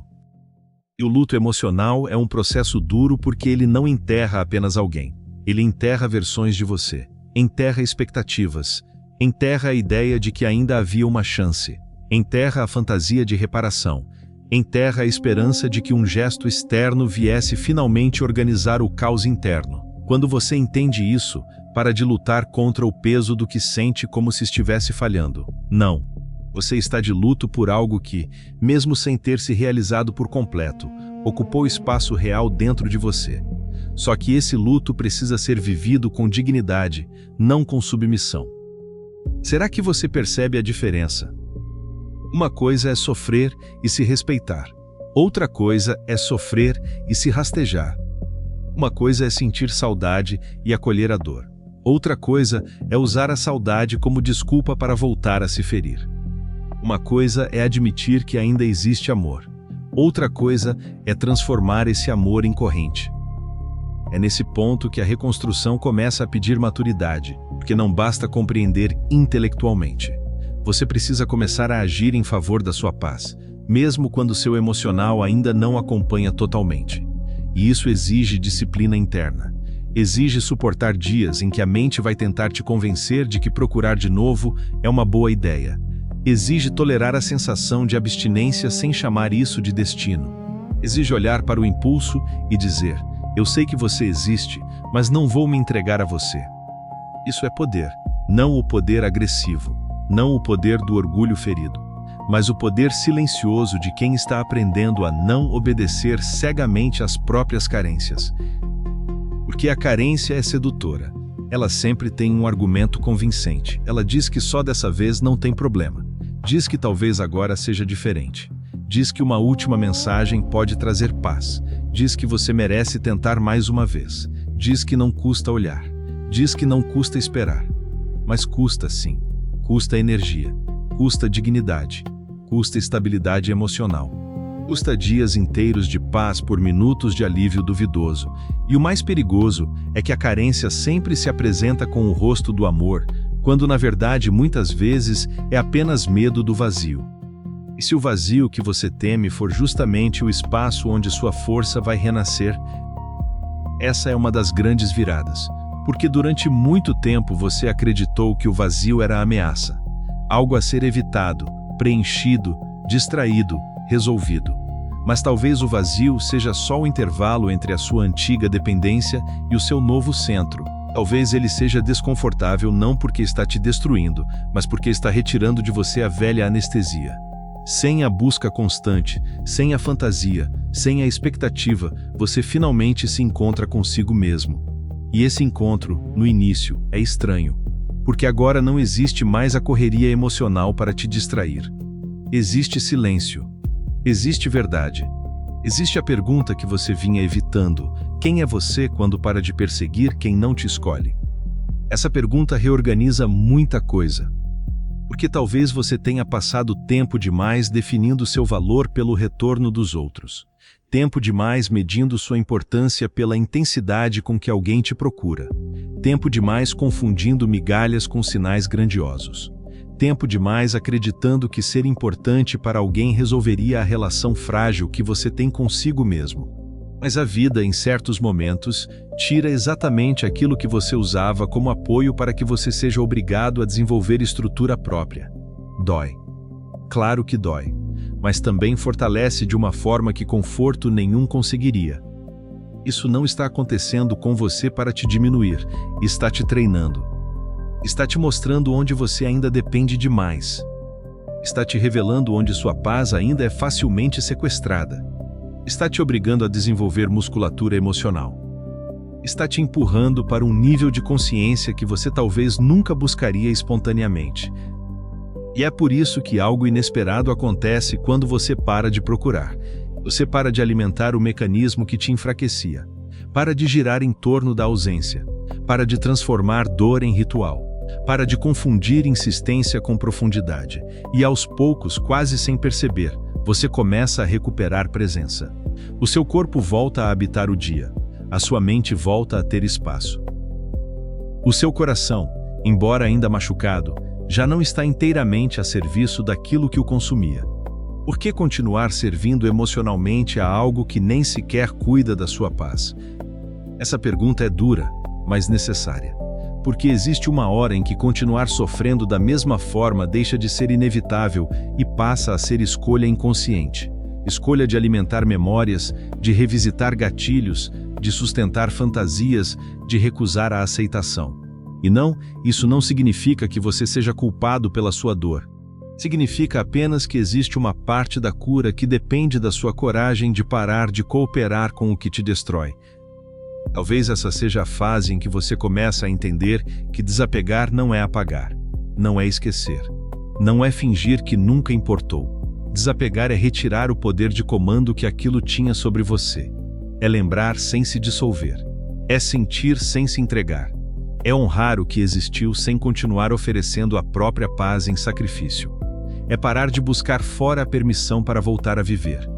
E o luto emocional é um processo duro porque ele não enterra apenas alguém. Ele enterra versões de você, enterra expectativas, enterra a ideia de que ainda havia uma chance, enterra a fantasia de reparação, enterra a esperança de que um gesto externo viesse finalmente organizar o caos interno. Quando você entende isso, para de lutar contra o peso do que sente como se estivesse falhando. Não. Você está de luto por algo que, mesmo sem ter se realizado por completo, ocupou espaço real dentro de você. Só que esse luto precisa ser vivido com dignidade, não com submissão. Será que você percebe a diferença? Uma coisa é sofrer e se respeitar. Outra coisa é sofrer e se rastejar. Uma coisa é sentir saudade e acolher a dor. Outra coisa é usar a saudade como desculpa para voltar a se ferir. Uma coisa é admitir que ainda existe amor. Outra coisa é transformar esse amor em corrente. É nesse ponto que a reconstrução começa a pedir maturidade, porque não basta compreender intelectualmente. Você precisa começar a agir em favor da sua paz, mesmo quando seu emocional ainda não acompanha totalmente. E isso exige disciplina interna. Exige suportar dias em que a mente vai tentar te convencer de que procurar de novo é uma boa ideia. Exige tolerar a sensação de abstinência sem chamar isso de destino. Exige olhar para o impulso e dizer: eu sei que você existe, mas não vou me entregar a você. Isso é poder, não o poder agressivo, não o poder do orgulho ferido, mas o poder silencioso de quem está aprendendo a não obedecer cegamente às próprias carências. Porque a carência é sedutora. Ela sempre tem um argumento convincente. Ela diz que só dessa vez não tem problema. Diz que talvez agora seja diferente. Diz que uma última mensagem pode trazer paz. Diz que você merece tentar mais uma vez. Diz que não custa olhar. Diz que não custa esperar. Mas custa sim. Custa energia. Custa dignidade. Custa estabilidade emocional. Custa dias inteiros de paz por minutos de alívio duvidoso. E o mais perigoso é que a carência sempre se apresenta com o rosto do amor, quando na verdade muitas vezes é apenas medo do vazio. E se o vazio que você teme for justamente o espaço onde sua força vai renascer, essa é uma das grandes viradas, porque durante muito tempo você acreditou que o vazio era a ameaça, algo a ser evitado, preenchido, distraído, resolvido. Mas talvez o vazio seja só o intervalo entre a sua antiga dependência e o seu novo centro. Talvez ele seja desconfortável não porque está te destruindo, mas porque está retirando de você a velha anestesia. Sem a busca constante, sem a fantasia, sem a expectativa, você finalmente se encontra consigo mesmo. E esse encontro, no início, é estranho, porque agora não existe mais a correria emocional para te distrair. Existe silêncio. Existe verdade. Existe a pergunta que você vinha evitando: quem é você quando para de perseguir quem não te escolhe? Essa pergunta reorganiza muita coisa. Porque talvez você tenha passado tempo demais definindo seu valor pelo retorno dos outros. Tempo demais medindo sua importância pela intensidade com que alguém te procura. Tempo demais confundindo migalhas com sinais grandiosos. Tempo demais acreditando que ser importante para alguém resolveria a relação frágil que você tem consigo mesmo. Mas a vida, em certos momentos, tira exatamente aquilo que você usava como apoio para que você seja obrigado a desenvolver estrutura própria. Dói. Claro que dói, mas também fortalece de uma forma que conforto nenhum conseguiria. Isso não está acontecendo com você para te diminuir, está te treinando. Está te mostrando onde você ainda depende demais. Está te revelando onde sua paz ainda é facilmente sequestrada. Está te obrigando a desenvolver musculatura emocional. Está te empurrando para um nível de consciência que você talvez nunca buscaria espontaneamente. E é por isso que algo inesperado acontece quando você para de procurar. Você para de alimentar o mecanismo que te enfraquecia. Para de girar em torno da ausência. Para de transformar dor em ritual. Para de confundir insistência com profundidade. E aos poucos, quase sem perceber, você começa a recuperar presença. O seu corpo volta a habitar o dia. A sua mente volta a ter espaço. O seu coração, embora ainda machucado, já não está inteiramente a serviço daquilo que o consumia. Por que continuar servindo emocionalmente a algo que nem sequer cuida da sua paz? Essa pergunta é dura, mas necessária. Porque existe uma hora em que continuar sofrendo da mesma forma deixa de ser inevitável e passa a ser escolha inconsciente. Escolha de alimentar memórias, de revisitar gatilhos, de sustentar fantasias, de recusar a aceitação. E não, isso não significa que você seja culpado pela sua dor. Significa apenas que existe uma parte da cura que depende da sua coragem de parar de cooperar com o que te destrói. Talvez essa seja a fase em que você começa a entender que desapegar não é apagar, não é esquecer, não é fingir que nunca importou. Desapegar é retirar o poder de comando que aquilo tinha sobre você. É lembrar sem se dissolver. É sentir sem se entregar. É honrar o que existiu sem continuar oferecendo a própria paz em sacrifício. É parar de buscar fora a permissão para voltar a viver.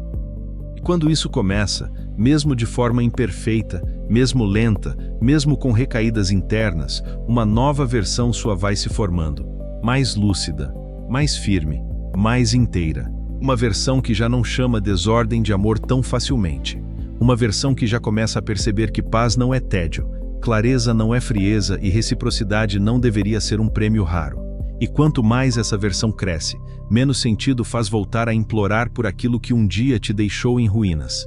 E quando isso começa, mesmo de forma imperfeita, mesmo lenta, mesmo com recaídas internas, uma nova versão sua vai se formando, mais lúcida, mais firme, mais inteira. Uma versão que já não chama desordem de amor tão facilmente. Uma versão que já começa a perceber que paz não é tédio, clareza não é frieza e reciprocidade não deveria ser um prêmio raro. E quanto mais essa versão cresce, menos sentido faz voltar a implorar por aquilo que um dia te deixou em ruínas.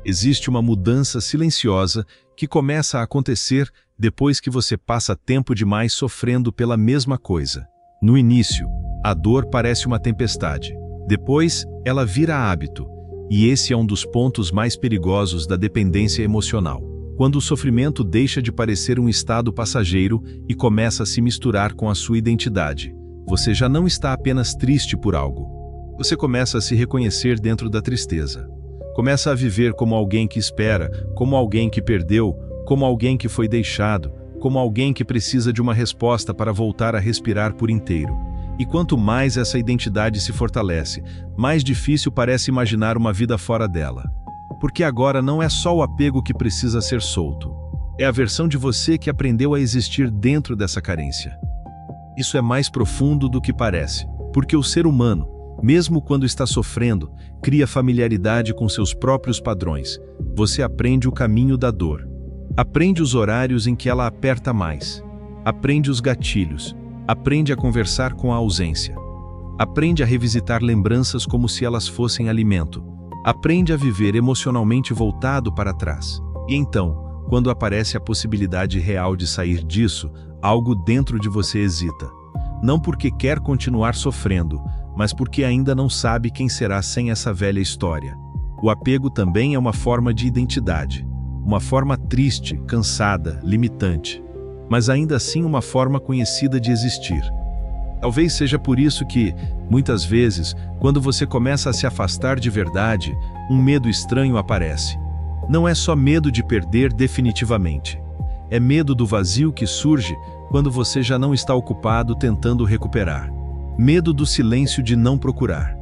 Existe uma mudança silenciosa que começa a acontecer depois que você passa tempo demais sofrendo pela mesma coisa. No início, a dor parece uma tempestade. Depois, ela vira hábito. E esse é um dos pontos mais perigosos da dependência emocional. Quando o sofrimento deixa de parecer um estado passageiro e começa a se misturar com a sua identidade. Você já não está apenas triste por algo. Você começa a se reconhecer dentro da tristeza. Começa a viver como alguém que espera, como alguém que perdeu, como alguém que foi deixado, como alguém que precisa de uma resposta para voltar a respirar por inteiro. E quanto mais essa identidade se fortalece, mais difícil parece imaginar uma vida fora dela. Porque agora não é só o apego que precisa ser solto. É a versão de você que aprendeu a existir dentro dessa carência. Isso é mais profundo do que parece, porque o ser humano, mesmo quando está sofrendo, cria familiaridade com seus próprios padrões. Você aprende o caminho da dor. Aprende os horários em que ela aperta mais. Aprende os gatilhos. Aprende a conversar com a ausência. Aprende a revisitar lembranças como se elas fossem alimento. Aprende a viver emocionalmente voltado para trás. E então, quando aparece a possibilidade real de sair disso, algo dentro de você hesita. Não porque quer continuar sofrendo, mas porque ainda não sabe quem será sem essa velha história. O apego também é uma forma de identidade. Uma forma triste, cansada, limitante. Mas ainda assim uma forma conhecida de existir. Talvez seja por isso que, muitas vezes, quando você começa a se afastar de verdade, um medo estranho aparece. Não é só medo de perder definitivamente. É medo do vazio que surge quando você já não está ocupado tentando recuperar. Medo do silêncio de não procurar.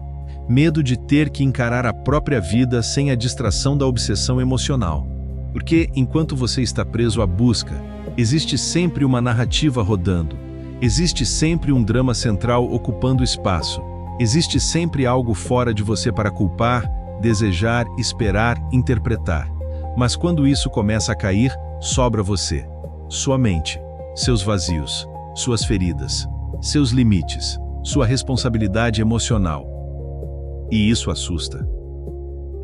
Medo de ter que encarar a própria vida sem a distração da obsessão emocional. Porque, enquanto você está preso à busca, existe sempre uma narrativa rodando. Existe sempre um drama central ocupando espaço. Existe sempre algo fora de você para culpar, desejar, esperar, interpretar. Mas quando isso começa a cair, sobra você. Sua mente, seus vazios, suas feridas, seus limites, sua responsabilidade emocional. E isso assusta.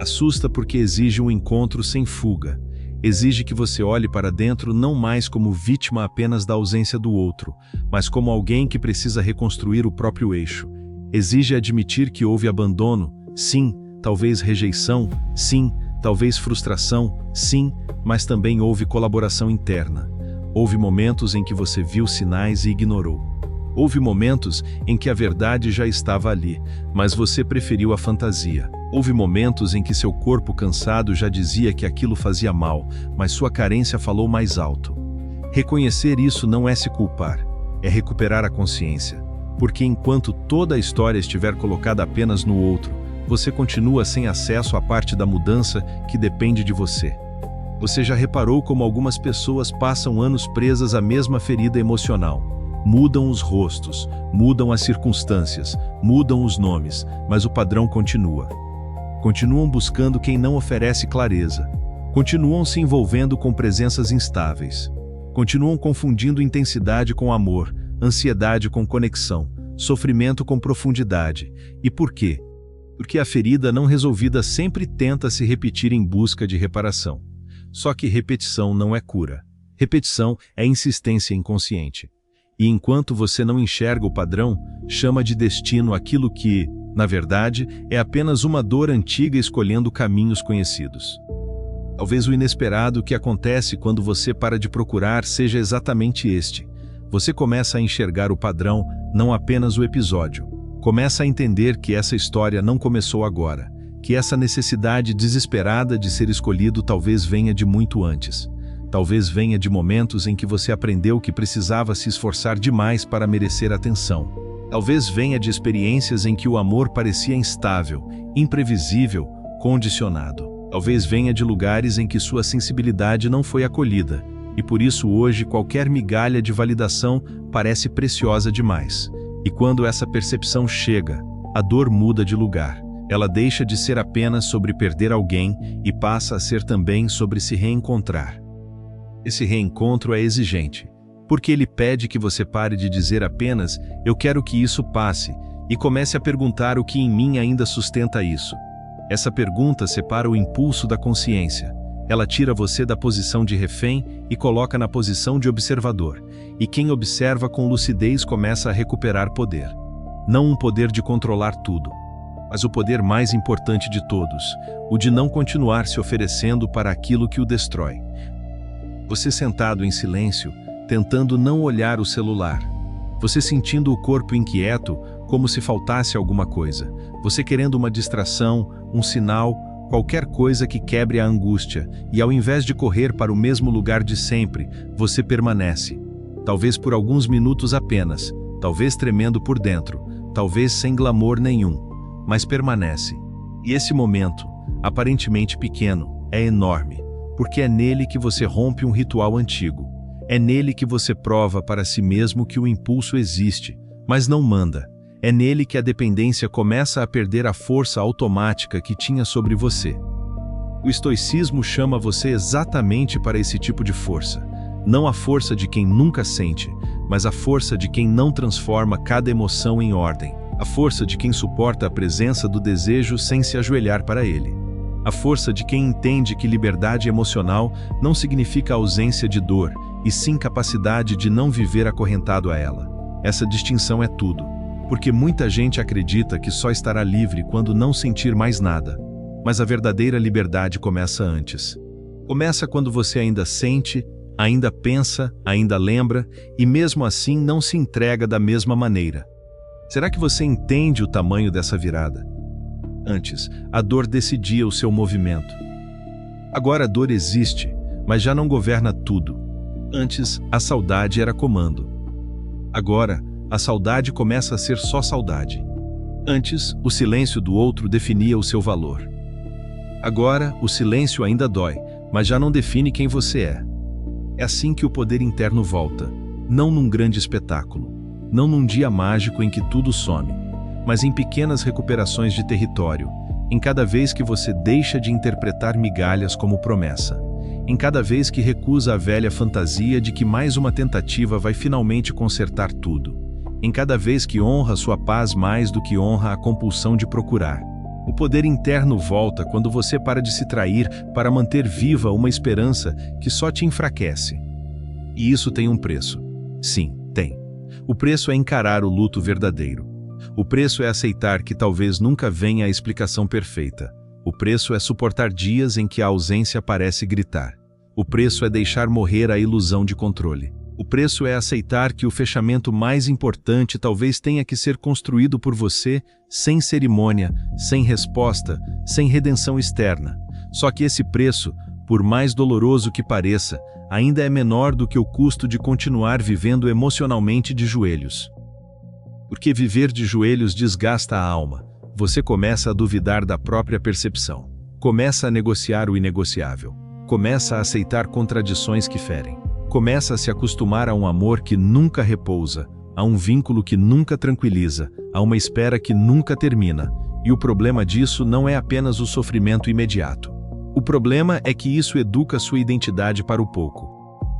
Assusta porque exige um encontro sem fuga. Exige que você olhe para dentro não mais como vítima apenas da ausência do outro, mas como alguém que precisa reconstruir o próprio eixo. Exige admitir que houve abandono, sim, talvez rejeição, sim, talvez frustração, sim, mas também houve colaboração interna. Houve momentos em que você viu sinais e ignorou. Houve momentos em que a verdade já estava ali, mas você preferiu a fantasia. Houve momentos em que seu corpo cansado já dizia que aquilo fazia mal, mas sua carência falou mais alto. Reconhecer isso não é se culpar, é recuperar a consciência. Porque enquanto toda a história estiver colocada apenas no outro, você continua sem acesso à parte da mudança que depende de você. Você já reparou como algumas pessoas passam anos presas à mesma ferida emocional? Mudam os rostos, mudam as circunstâncias, mudam os nomes, mas o padrão continua. Continuam buscando quem não oferece clareza. Continuam se envolvendo com presenças instáveis. Continuam confundindo intensidade com amor, ansiedade com conexão, sofrimento com profundidade. E por quê? Porque a ferida não resolvida sempre tenta se repetir em busca de reparação. Só que repetição não é cura. Repetição é insistência inconsciente. E enquanto você não enxerga o padrão, chama de destino aquilo que, na verdade, é apenas uma dor antiga escolhendo caminhos conhecidos. Talvez o inesperado que acontece quando você para de procurar seja exatamente este. Você começa a enxergar o padrão, não apenas o episódio. Começa a entender que essa história não começou agora, que essa necessidade desesperada de ser escolhido talvez venha de muito antes. Talvez venha de momentos em que você aprendeu que precisava se esforçar demais para merecer atenção. Talvez venha de experiências em que o amor parecia instável, imprevisível, condicionado. Talvez venha de lugares em que sua sensibilidade não foi acolhida, e por isso hoje qualquer migalha de validação parece preciosa demais. E quando essa percepção chega, a dor muda de lugar. Ela deixa de ser apenas sobre perder alguém e passa a ser também sobre se reencontrar. Esse reencontro é exigente, porque ele pede que você pare de dizer apenas "eu quero que isso passe" e comece a perguntar o que em mim ainda sustenta isso. Essa pergunta separa o impulso da consciência. Ela tira você da posição de refém e coloca na posição de observador. E quem observa com lucidez começa a recuperar poder. Não um poder de controlar tudo, mas o poder mais importante de todos, o de não continuar se oferecendo para aquilo que o destrói. Você sentado em silêncio, tentando não olhar o celular. Você sentindo o corpo inquieto, como se faltasse alguma coisa. Você querendo uma distração, um sinal, qualquer coisa que quebre a angústia. E ao invés de correr para o mesmo lugar de sempre, você permanece. Talvez por alguns minutos apenas, talvez tremendo por dentro, talvez sem glamour nenhum, mas permanece. E esse momento, aparentemente pequeno, é enorme. Porque é nele que você rompe um ritual antigo. É nele que você prova para si mesmo que o impulso existe, mas não manda. É nele que a dependência começa a perder a força automática que tinha sobre você. O estoicismo chama você exatamente para esse tipo de força. Não a força de quem nunca sente, mas a força de quem não transforma cada emoção em ordem. A força de quem suporta a presença do desejo sem se ajoelhar para ele. A força de quem entende que liberdade emocional não significa ausência de dor, e sim capacidade de não viver acorrentado a ela. Essa distinção é tudo, porque muita gente acredita que só estará livre quando não sentir mais nada. Mas a verdadeira liberdade começa antes. Começa quando você ainda sente, ainda pensa, ainda lembra, e mesmo assim não se entrega da mesma maneira. Será que você entende o tamanho dessa virada? Antes, a dor decidia o seu movimento. Agora a dor existe, mas já não governa tudo. Antes, a saudade era comando. Agora, a saudade começa a ser só saudade. Antes, o silêncio do outro definia o seu valor. Agora, o silêncio ainda dói, mas já não define quem você é. É assim que o poder interno volta, não num grande espetáculo, não num dia mágico em que tudo some, mas em pequenas recuperações de território, em cada vez que você deixa de interpretar migalhas como promessa, em cada vez que recusa a velha fantasia de que mais uma tentativa vai finalmente consertar tudo, em cada vez que honra sua paz mais do que honra a compulsão de procurar. O poder interno volta quando você para de se trair para manter viva uma esperança que só te enfraquece. E isso tem um preço. Sim, tem. O preço é encarar o luto verdadeiro. O preço é aceitar que talvez nunca venha a explicação perfeita. O preço é suportar dias em que a ausência parece gritar. O preço é deixar morrer a ilusão de controle. O preço é aceitar que o fechamento mais importante talvez tenha que ser construído por você, sem cerimônia, sem resposta, sem redenção externa. Só que esse preço, por mais doloroso que pareça, ainda é menor do que o custo de continuar vivendo emocionalmente de joelhos. Porque viver de joelhos desgasta a alma. Você começa a duvidar da própria percepção. Começa a negociar o inegociável. Começa a aceitar contradições que ferem. Começa a se acostumar a um amor que nunca repousa, a um vínculo que nunca tranquiliza, a uma espera que nunca termina. E o problema disso não é apenas o sofrimento imediato. O problema é que isso educa sua identidade para o pouco.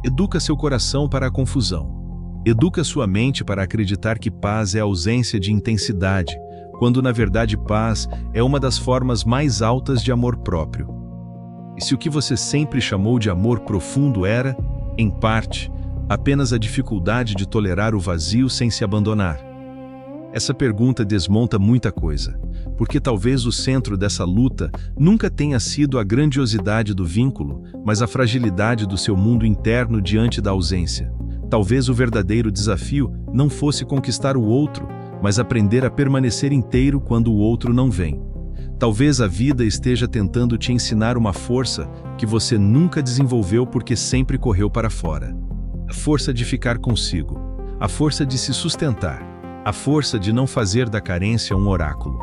Educa seu coração para a confusão. Educa sua mente para acreditar que paz é ausência de intensidade, quando na verdade paz é uma das formas mais altas de amor próprio. E se o que você sempre chamou de amor profundo era, em parte, apenas a dificuldade de tolerar o vazio sem se abandonar? Essa pergunta desmonta muita coisa, porque talvez o centro dessa luta nunca tenha sido a grandiosidade do vínculo, mas a fragilidade do seu mundo interno diante da ausência. Talvez o verdadeiro desafio não fosse conquistar o outro, mas aprender a permanecer inteiro quando o outro não vem. Talvez a vida esteja tentando te ensinar uma força que você nunca desenvolveu porque sempre correu para fora. A força de ficar consigo, a força de se sustentar, a força de não fazer da carência um oráculo.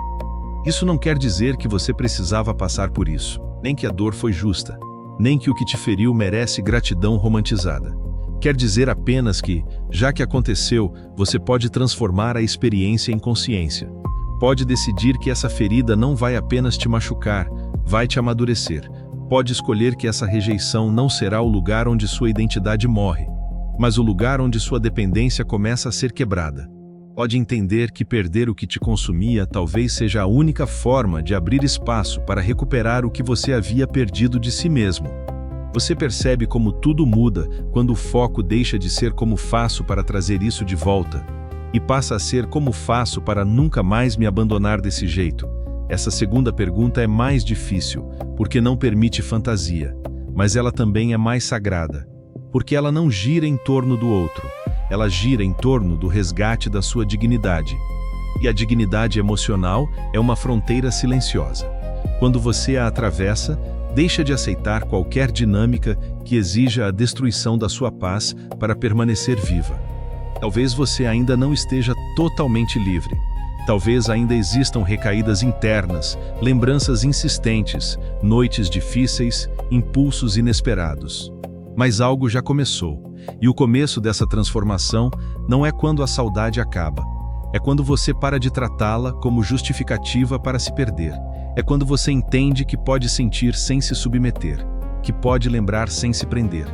Isso não quer dizer que você precisava passar por isso, nem que a dor foi justa, nem que o que te feriu merece gratidão romantizada. Quer dizer apenas que, já que aconteceu, você pode transformar a experiência em consciência. Pode decidir que essa ferida não vai apenas te machucar, vai te amadurecer. Pode escolher que essa rejeição não será o lugar onde sua identidade morre, mas o lugar onde sua dependência começa a ser quebrada. Pode entender que perder o que te consumia talvez seja a única forma de abrir espaço para recuperar o que você havia perdido de si mesmo. Você percebe como tudo muda quando o foco deixa de ser como faço para trazer isso de volta e passa a ser como faço para nunca mais me abandonar desse jeito. Essa segunda pergunta é mais difícil, porque não permite fantasia, mas ela também é mais sagrada, porque ela não gira em torno do outro, ela gira em torno do resgate da sua dignidade. E a dignidade emocional é uma fronteira silenciosa. Quando você a atravessa, deixa de aceitar qualquer dinâmica que exija a destruição da sua paz para permanecer viva. Talvez você ainda não esteja totalmente livre. Talvez ainda existam recaídas internas, lembranças insistentes, noites difíceis, impulsos inesperados. Mas algo já começou, e o começo dessa transformação não é quando a saudade acaba. É quando você para de tratá-la como justificativa para se perder. É quando você entende que pode sentir sem se submeter, que pode lembrar sem se prender,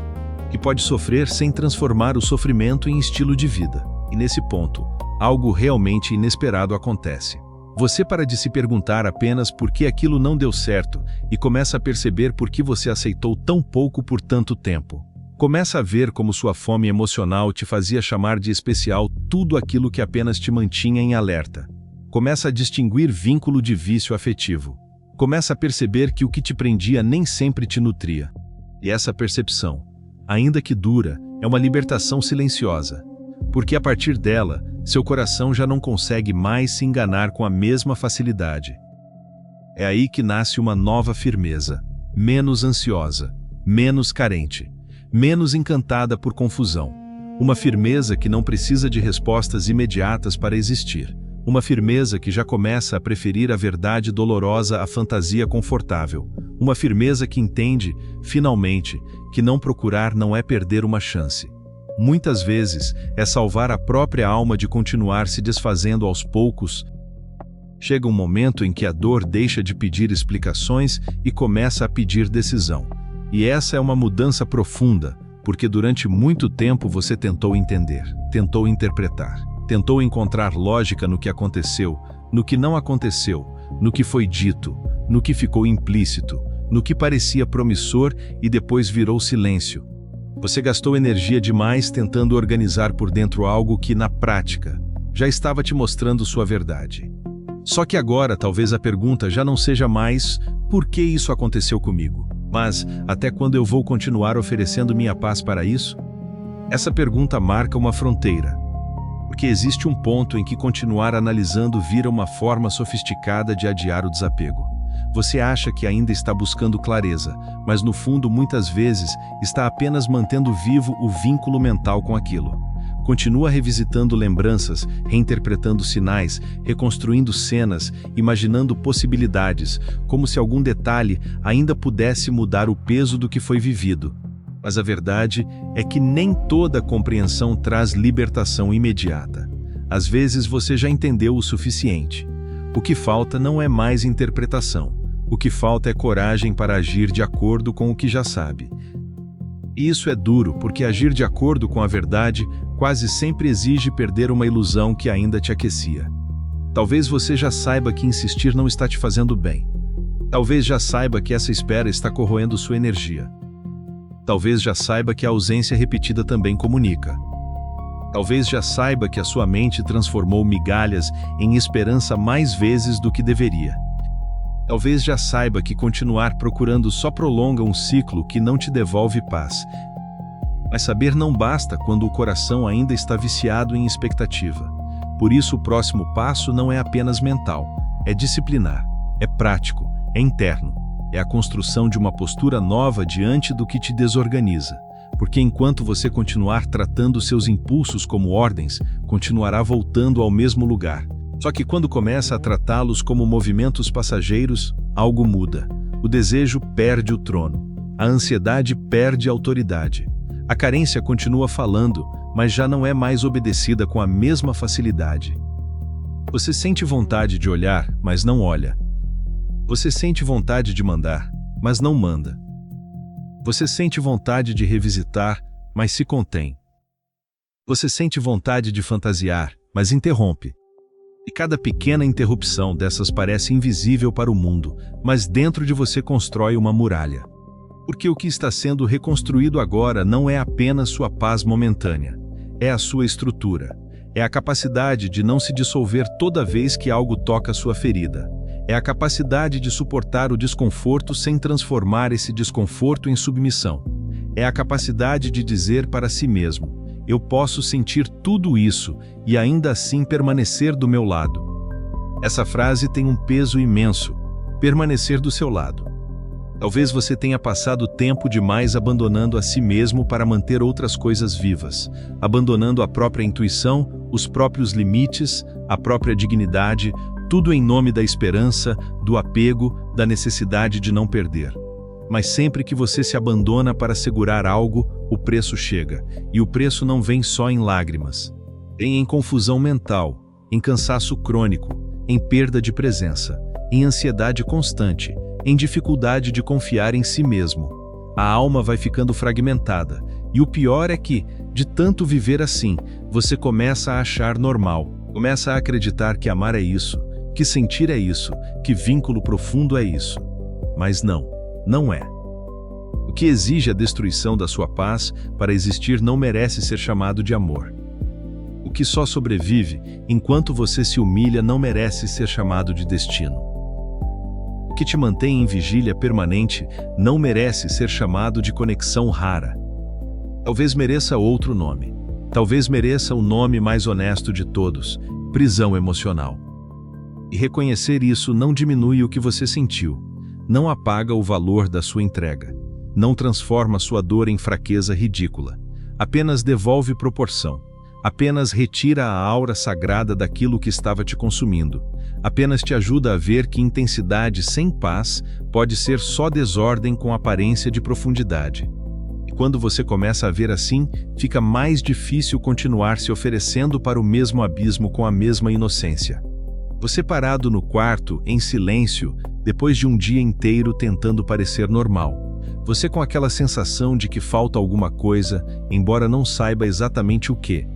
que pode sofrer sem transformar o sofrimento em estilo de vida. E nesse ponto, algo realmente inesperado acontece. Você para de se perguntar apenas por que aquilo não deu certo e começa a perceber por que você aceitou tão pouco por tanto tempo. Começa a ver como sua fome emocional te fazia chamar de especial tudo aquilo que apenas te mantinha em alerta. Começa a distinguir vínculo de vício afetivo. Começa a perceber que o que te prendia nem sempre te nutria. E essa percepção, ainda que dura, é uma libertação silenciosa, porque a partir dela, seu coração já não consegue mais se enganar com a mesma facilidade. É aí que nasce uma nova firmeza, menos ansiosa, menos carente, menos encantada por confusão. Uma firmeza que não precisa de respostas imediatas para existir. Uma firmeza que já começa a preferir a verdade dolorosa à fantasia confortável. Uma firmeza que entende, finalmente, que não procurar não é perder uma chance. Muitas vezes, é salvar a própria alma de continuar se desfazendo aos poucos. Chega um momento em que a dor deixa de pedir explicações e começa a pedir decisão. E essa é uma mudança profunda, porque durante muito tempo você tentou entender, tentou interpretar, tentou encontrar lógica no que aconteceu, no que não aconteceu, no que foi dito, no que ficou implícito, no que parecia promissor e depois virou silêncio. Você gastou energia demais tentando organizar por dentro algo que, na prática, já estava te mostrando sua verdade. Só que agora talvez a pergunta já não seja mais por que isso aconteceu comigo, mas até quando eu vou continuar oferecendo minha paz para isso? Essa pergunta marca uma fronteira, porque existe um ponto em que continuar analisando vira uma forma sofisticada de adiar o desapego. Você acha que ainda está buscando clareza, mas no fundo muitas vezes está apenas mantendo vivo o vínculo mental com aquilo. Continua revisitando lembranças, reinterpretando sinais, reconstruindo cenas, imaginando possibilidades, como se algum detalhe ainda pudesse mudar o peso do que foi vivido. Mas a verdade é que nem toda compreensão traz libertação imediata. Às vezes você já entendeu o suficiente. O que falta não é mais interpretação. O que falta é coragem para agir de acordo com o que já sabe. E isso é duro, porque agir de acordo com a verdade quase sempre exige perder uma ilusão que ainda te aquecia. Talvez você já saiba que insistir não está te fazendo bem. Talvez já saiba que essa espera está corroendo sua energia. Talvez já saiba que a ausência repetida também comunica. Talvez já saiba que a sua mente transformou migalhas em esperança mais vezes do que deveria. Talvez já saiba que continuar procurando só prolonga um ciclo que não te devolve paz. Mas saber não basta quando o coração ainda está viciado em expectativa. Por isso, o próximo passo não é apenas mental, é disciplinar, é prático, é interno, é a construção de uma postura nova diante do que te desorganiza. Porque enquanto você continuar tratando seus impulsos como ordens, continuará voltando ao mesmo lugar. Só que quando começa a tratá-los como movimentos passageiros, algo muda. O desejo perde o trono. A ansiedade perde a autoridade. A carência continua falando, mas já não é mais obedecida com a mesma facilidade. Você sente vontade de olhar, mas não olha. Você sente vontade de mandar, mas não manda. Você sente vontade de revisitar, mas se contém. Você sente vontade de fantasiar, mas interrompe. E cada pequena interrupção dessas parece invisível para o mundo, mas dentro de você constrói uma muralha. Porque o que está sendo reconstruído agora não é apenas sua paz momentânea, é a sua estrutura. É a capacidade de não se dissolver toda vez que algo toca sua ferida. É a capacidade de suportar o desconforto sem transformar esse desconforto em submissão. É a capacidade de dizer para si mesmo: eu posso sentir tudo isso e ainda assim permanecer do meu lado. Essa frase tem um peso imenso: permanecer do seu lado. Talvez você tenha passado tempo demais abandonando a si mesmo para manter outras coisas vivas, abandonando a própria intuição, os próprios limites, a própria dignidade, tudo em nome da esperança, do apego, da necessidade de não perder. Mas sempre que você se abandona para segurar algo, o preço chega, e o preço não vem só em lágrimas. Vem em confusão mental, em cansaço crônico, em perda de presença, em ansiedade constante, em dificuldade de confiar em si mesmo. A alma vai ficando fragmentada, e o pior é que, de tanto viver assim, você começa a achar normal, começa a acreditar que amar é isso, que sentir é isso, que vínculo profundo é isso. Mas não, não é. O que exige a destruição da sua paz para existir não merece ser chamado de amor. O que só sobrevive enquanto você se humilha não merece ser chamado de destino. O que te mantém em vigília permanente não merece ser chamado de conexão rara. Talvez mereça outro nome. Talvez mereça o nome mais honesto de todos: prisão emocional. E reconhecer isso não diminui o que você sentiu, não apaga o valor da sua entrega. não transforma sua dor em fraqueza ridícula. Apenas devolve proporção. Apenas retira a aura sagrada daquilo que estava te consumindo. Apenas te ajuda a ver que intensidade sem paz pode ser só desordem com aparência de profundidade. E quando você começa a ver assim, fica mais difícil continuar se oferecendo para o mesmo abismo com a mesma inocência. Você parado no quarto, em silêncio, depois de um dia inteiro tentando parecer normal. Você com aquela sensação de que falta alguma coisa, embora não saiba exatamente o que.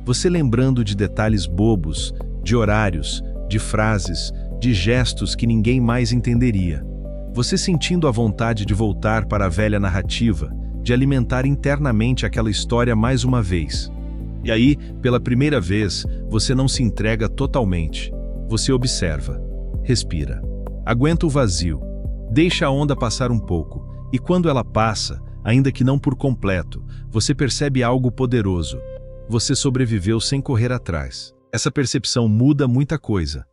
Você lembrando de detalhes bobos, de horários, de frases, de gestos que ninguém mais entenderia. Você sentindo a vontade de voltar para a velha narrativa, de alimentar internamente aquela história mais uma vez. E aí, pela primeira vez, você não se entrega totalmente. Você observa, respira, aguenta o vazio, deixa a onda passar um pouco, e quando ela passa, ainda que não por completo, você percebe algo poderoso. Você sobreviveu sem correr atrás. Essa percepção muda muita coisa.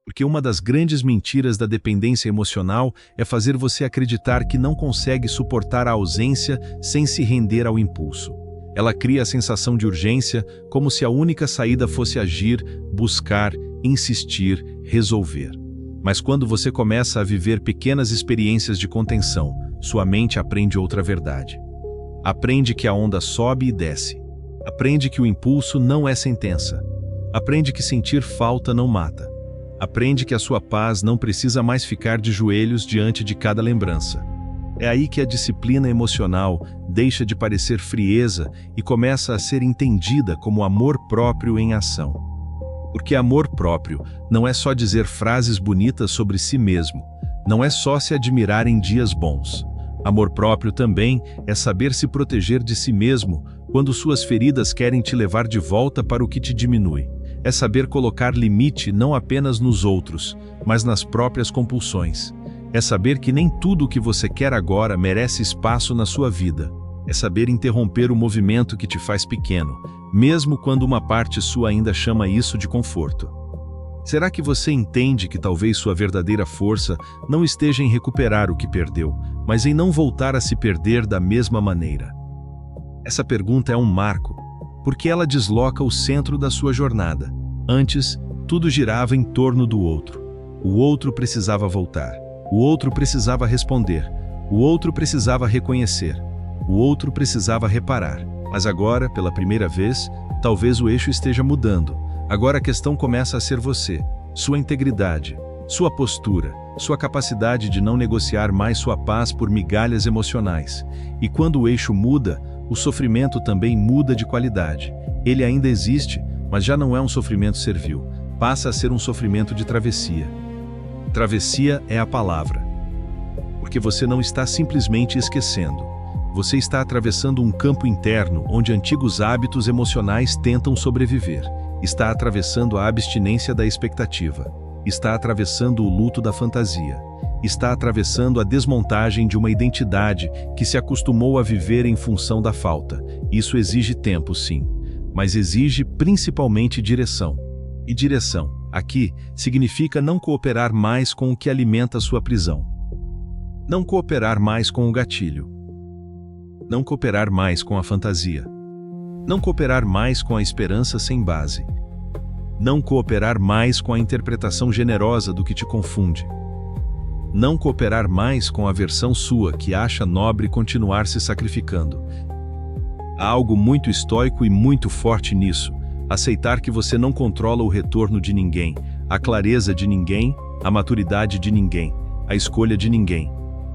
Porque uma das grandes mentiras da dependência emocional é fazer você acreditar que não consegue suportar a ausência sem se render ao impulso. Ela cria a sensação de urgência, como se a única saída fosse agir, buscar, insistir, resolver. Mas quando você começa a viver pequenas experiências de contenção, sua mente aprende outra verdade. Aprende que a onda sobe e desce. Aprende que o impulso não é sentença. Aprende que sentir falta não mata. Aprende que a sua paz não precisa mais ficar de joelhos diante de cada lembrança. É aí que a disciplina emocional deixa de parecer frieza e começa a ser entendida como amor próprio em ação. Porque amor próprio não é só dizer frases bonitas sobre si mesmo, não é só se admirar em dias bons. Amor próprio também é saber se proteger de si mesmo quando suas feridas querem te levar de volta para o que te diminui. É saber colocar limite não apenas nos outros, mas nas próprias compulsões. É saber que nem tudo o que você quer agora merece espaço na sua vida. É saber interromper o movimento que te faz pequeno, mesmo quando uma parte sua ainda chama isso de conforto. Será que você entende que talvez sua verdadeira força não esteja em recuperar o que perdeu, mas em não voltar a se perder da mesma maneira? Essa pergunta é um marco, porque ela desloca o centro da sua jornada. Antes, tudo girava em torno do outro. O outro precisava voltar. O outro precisava responder. O outro precisava reconhecer. O outro precisava reparar. Mas agora, pela primeira vez, talvez o eixo esteja mudando. Agora a questão começa a ser você, sua integridade, sua postura, sua capacidade de não negociar mais sua paz por migalhas emocionais. E quando o eixo muda, o sofrimento também muda de qualidade. Ele ainda existe, mas já não é um sofrimento servil. Passa a ser um sofrimento de travessia. Travessia é a palavra. Porque você não está simplesmente esquecendo. Você está atravessando um campo interno onde antigos hábitos emocionais tentam sobreviver. Está atravessando a abstinência da expectativa. Está atravessando o luto da fantasia. Está atravessando a desmontagem de uma identidade que se acostumou a viver em função da falta. Isso exige tempo, sim, mas exige principalmente direção. E direção, aqui, significa não cooperar mais com o que alimenta sua prisão. Não cooperar mais com o gatilho. Não cooperar mais com a fantasia. Não cooperar mais com a esperança sem base. Não cooperar mais com a interpretação generosa do que te confunde. Não cooperar mais com a versão sua que acha nobre continuar se sacrificando. Há algo muito estoico e muito forte nisso. Aceitar que você não controla o retorno de ninguém, a clareza de ninguém, a maturidade de ninguém, a escolha de ninguém.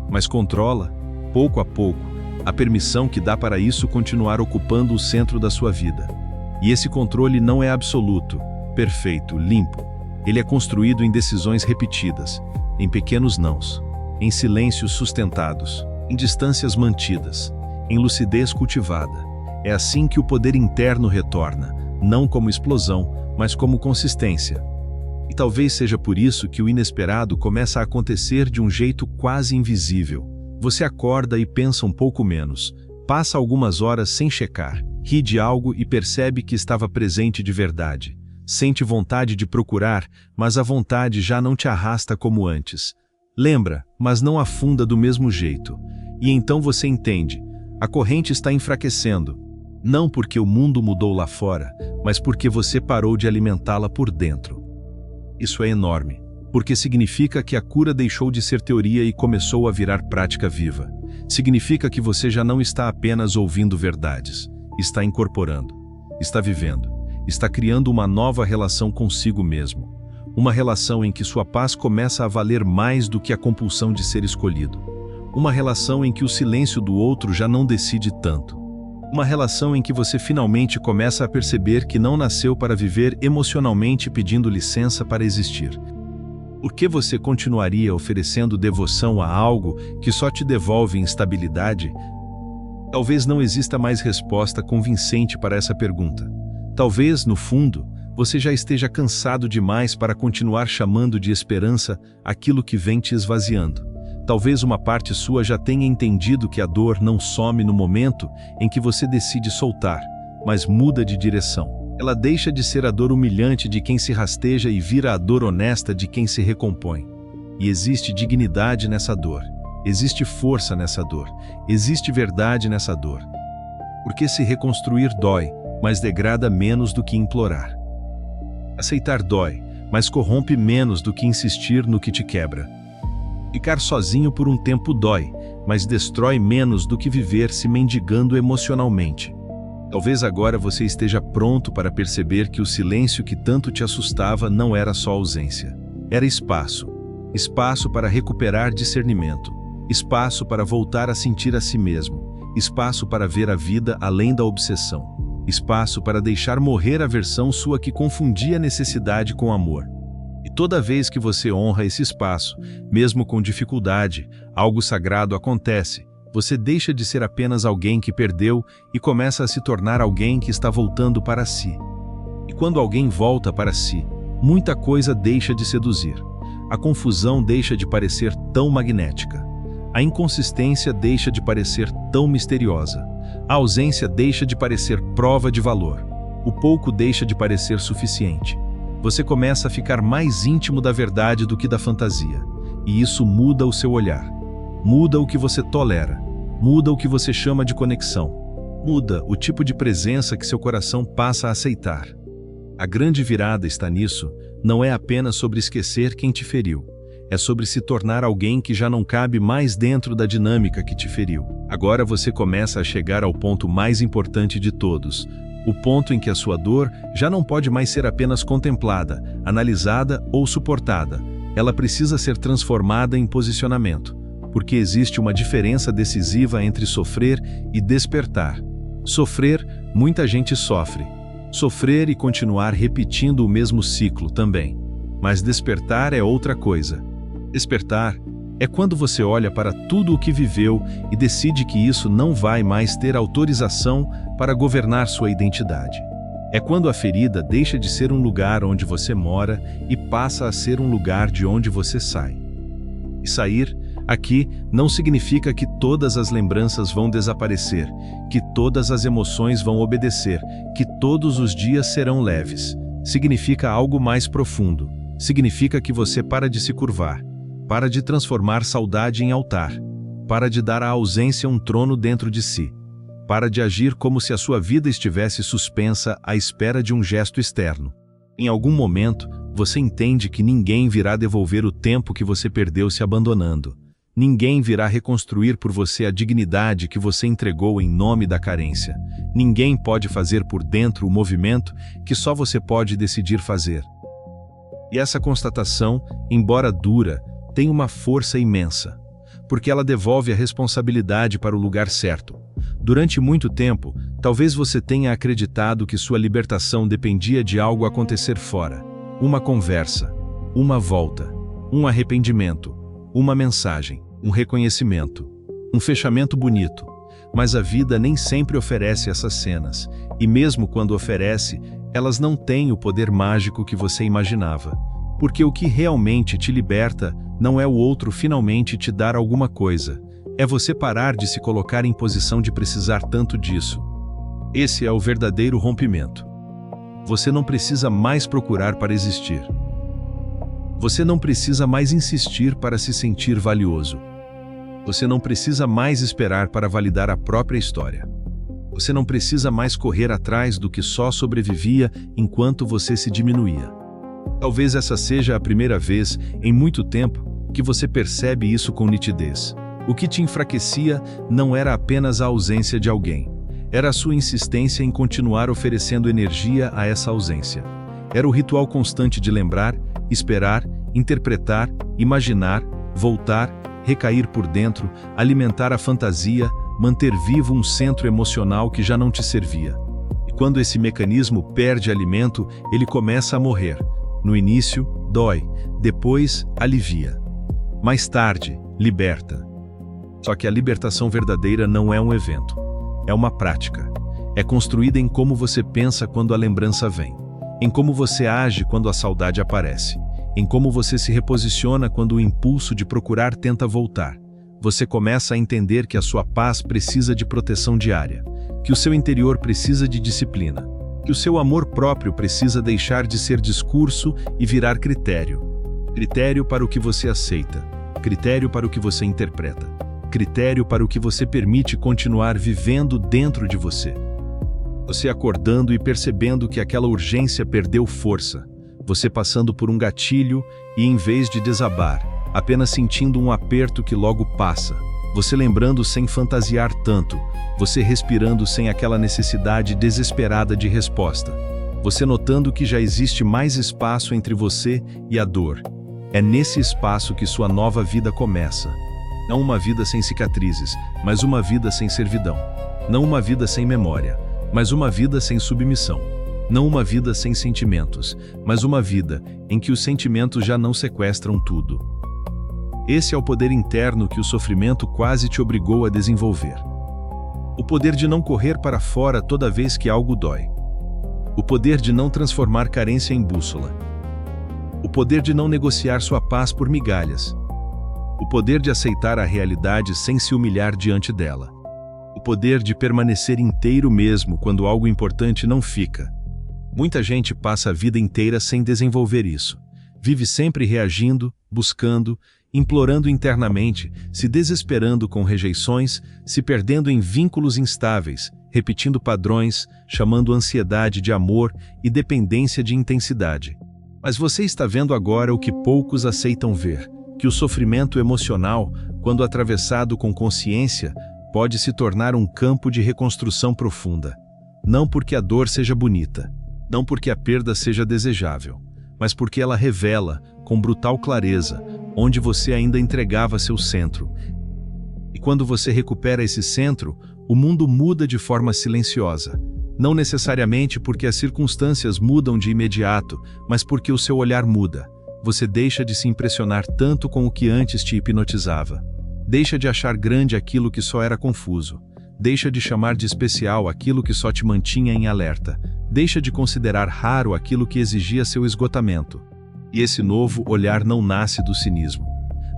Mas controla, pouco a pouco, a permissão que dá para isso continuar ocupando o centro da sua vida. E esse controle não é absoluto, perfeito, limpo. Ele é construído em decisões repetidas, em pequenos nãos, em silêncios sustentados, em distâncias mantidas, em lucidez cultivada. É assim que o poder interno retorna, não como explosão, mas como consistência. E talvez seja por isso que o inesperado começa a acontecer de um jeito quase invisível. Você acorda e pensa um pouco menos, passa algumas horas sem checar, ri de algo e percebe que estava presente de verdade. Sente vontade de procurar, mas a vontade já não te arrasta como antes. Lembra, mas não afunda do mesmo jeito. E então você entende, a corrente está enfraquecendo. Não porque o mundo mudou lá fora, mas porque você parou de alimentá-la por dentro. Isso é enorme, porque significa que a cura deixou de ser teoria e começou a virar prática viva. Significa que você já não está apenas ouvindo verdades, está incorporando, está vivendo, está criando uma nova relação consigo mesmo. Uma relação em que sua paz começa a valer mais do que a compulsão de ser escolhido. Uma relação em que o silêncio do outro já não decide tanto. Uma relação em que você finalmente começa a perceber que não nasceu para viver emocionalmente pedindo licença para existir. Por que você continuaria oferecendo devoção a algo que só te devolve instabilidade? Talvez não exista mais resposta convincente para essa pergunta. Talvez, no fundo, você já esteja cansado demais para continuar chamando de esperança aquilo que vem te esvaziando. Talvez uma parte sua já tenha entendido que a dor não some no momento em que você decide soltar, mas muda de direção. Ela deixa de ser a dor humilhante de quem se rasteja e vira a dor honesta de quem se recompõe. E existe dignidade nessa dor. Existe força nessa dor. Existe verdade nessa dor. Porque se reconstruir dói, mas degrada menos do que implorar. Aceitar dói, mas corrompe menos do que insistir no que te quebra. Ficar sozinho por um tempo dói, mas destrói menos do que viver se mendigando emocionalmente. Talvez agora você esteja pronto para perceber que o silêncio que tanto te assustava não era só ausência. Era espaço. Espaço para recuperar discernimento. Espaço para voltar a sentir a si mesmo. Espaço para ver a vida além da obsessão. Espaço para deixar morrer a versão sua que confundia necessidade com amor. E toda vez que você honra esse espaço, mesmo com dificuldade, algo sagrado acontece. Você deixa de ser apenas alguém que perdeu e começa a se tornar alguém que está voltando para si. E quando alguém volta para si, muita coisa deixa de seduzir. A confusão deixa de parecer tão magnética. A inconsistência deixa de parecer tão misteriosa. A ausência deixa de parecer prova de valor. O pouco deixa de parecer suficiente. Você começa a ficar mais íntimo da verdade do que da fantasia. E isso muda o seu olhar. Muda o que você tolera. Muda o que você chama de conexão. Muda o tipo de presença que seu coração passa a aceitar. A grande virada está nisso, não é apenas sobre esquecer quem te feriu. É sobre se tornar alguém que já não cabe mais dentro da dinâmica que te feriu. Agora você começa a chegar ao ponto mais importante de todos. O ponto em que a sua dor já não pode mais ser apenas contemplada, analisada ou suportada. Ela precisa ser transformada em posicionamento. Porque existe uma diferença decisiva entre sofrer e despertar. Sofrer, muita gente sofre. Sofrer e continuar repetindo o mesmo ciclo também. Mas despertar é outra coisa. Despertar é quando você olha para tudo o que viveu e decide que isso não vai mais ter autorização para governar sua identidade. É quando a ferida deixa de ser um lugar onde você mora e passa a ser um lugar de onde você sai. E sair aqui não significa que todas as lembranças vão desaparecer, que todas as emoções vão obedecer, que todos os dias serão leves. Significa algo mais profundo. Significa que você para de se curvar, para de transformar saudade em altar, para de dar à ausência um trono dentro de si, para de agir como se a sua vida estivesse suspensa à espera de um gesto externo. Em algum momento, você entende que ninguém virá devolver o tempo que você perdeu se abandonando. Ninguém virá reconstruir por você a dignidade que você entregou em nome da carência. Ninguém pode fazer por dentro o movimento que só você pode decidir fazer. E essa constatação, embora dura, tem uma força imensa, porque ela devolve a responsabilidade para o lugar certo. Durante muito tempo, talvez você tenha acreditado que sua libertação dependia de algo acontecer fora. Uma conversa, uma volta, um arrependimento, uma mensagem, um reconhecimento, um fechamento bonito. Mas a vida nem sempre oferece essas cenas, e mesmo quando oferece, elas não têm o poder mágico que você imaginava. Porque o que realmente te liberta não é o outro finalmente te dar alguma coisa, é você parar de se colocar em posição de precisar tanto disso. Esse é o verdadeiro rompimento. Você não precisa mais procurar para existir. Você não precisa mais insistir para se sentir valioso. Você não precisa mais esperar para validar a própria história. Você não precisa mais correr atrás do que só sobrevivia enquanto você se diminuía. Talvez essa seja a primeira vez em muito tempo que você percebe isso com nitidez. O que te enfraquecia não era apenas a ausência de alguém. Era a sua insistência em continuar oferecendo energia a essa ausência. Era o ritual constante de lembrar, esperar, interpretar, imaginar, voltar, recair por dentro, alimentar a fantasia, manter vivo um centro emocional que já não te servia. E quando esse mecanismo perde alimento, ele começa a morrer. No início, dói, depois, alivia. Mais tarde, liberta. Só que a libertação verdadeira não é um evento. É uma prática. É construída em como você pensa quando a lembrança vem. Em como você age quando a saudade aparece. Em como você se reposiciona quando o impulso de procurar tenta voltar. Você começa a entender que a sua paz precisa de proteção diária. Que o seu interior precisa de disciplina. Que o seu amor próprio precisa deixar de ser discurso e virar critério. Critério para o que você aceita. Critério para o que você interpreta. Critério para o que você permite continuar vivendo dentro de você. Você acordando e percebendo que aquela urgência perdeu força. Você passando por um gatilho e, em vez de desabar, apenas sentindo um aperto que logo passa. Você lembrando sem fantasiar tanto. Você respirando sem aquela necessidade desesperada de resposta. Você notando que já existe mais espaço entre você e a dor. É nesse espaço que sua nova vida começa. Não uma vida sem cicatrizes, mas uma vida sem servidão. Não uma vida sem memória, mas uma vida sem submissão. Não uma vida sem sentimentos, mas uma vida em que os sentimentos já não sequestram tudo. Esse é o poder interno que o sofrimento quase te obrigou a desenvolver. O poder de não correr para fora toda vez que algo dói. O poder de não transformar carência em bússola. O poder de não negociar sua paz por migalhas. O poder de aceitar a realidade sem se humilhar diante dela. O poder de permanecer inteiro mesmo quando algo importante não fica. Muita gente passa a vida inteira sem desenvolver isso. Vive sempre reagindo, buscando, implorando internamente, se desesperando com rejeições, se perdendo em vínculos instáveis, repetindo padrões, chamando ansiedade de amor e dependência de intensidade. Mas você está vendo agora o que poucos aceitam ver. Que o sofrimento emocional, quando atravessado com consciência, pode se tornar um campo de reconstrução profunda. Não porque a dor seja bonita, não porque a perda seja desejável, mas porque ela revela, com brutal clareza, onde você ainda entregava seu centro. E quando você recupera esse centro, o mundo muda de forma silenciosa. Não necessariamente porque as circunstâncias mudam de imediato, mas porque o seu olhar muda. Você deixa de se impressionar tanto com o que antes te hipnotizava. Deixa de achar grande aquilo que só era confuso. Deixa de chamar de especial aquilo que só te mantinha em alerta. Deixa de considerar raro aquilo que exigia seu esgotamento. E esse novo olhar não nasce do cinismo.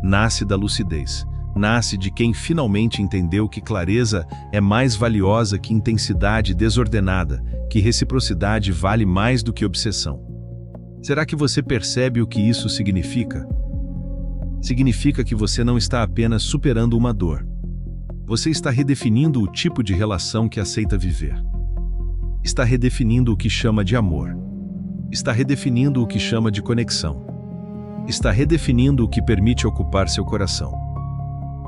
Nasce da lucidez. Nasce de quem finalmente entendeu que clareza é mais valiosa que intensidade desordenada, que reciprocidade vale mais do que obsessão. Será que você percebe o que isso significa? Significa que você não está apenas superando uma dor. Você está redefinindo o tipo de relação que aceita viver. Está redefinindo o que chama de amor. Está redefinindo o que chama de conexão. Está redefinindo o que permite ocupar seu coração.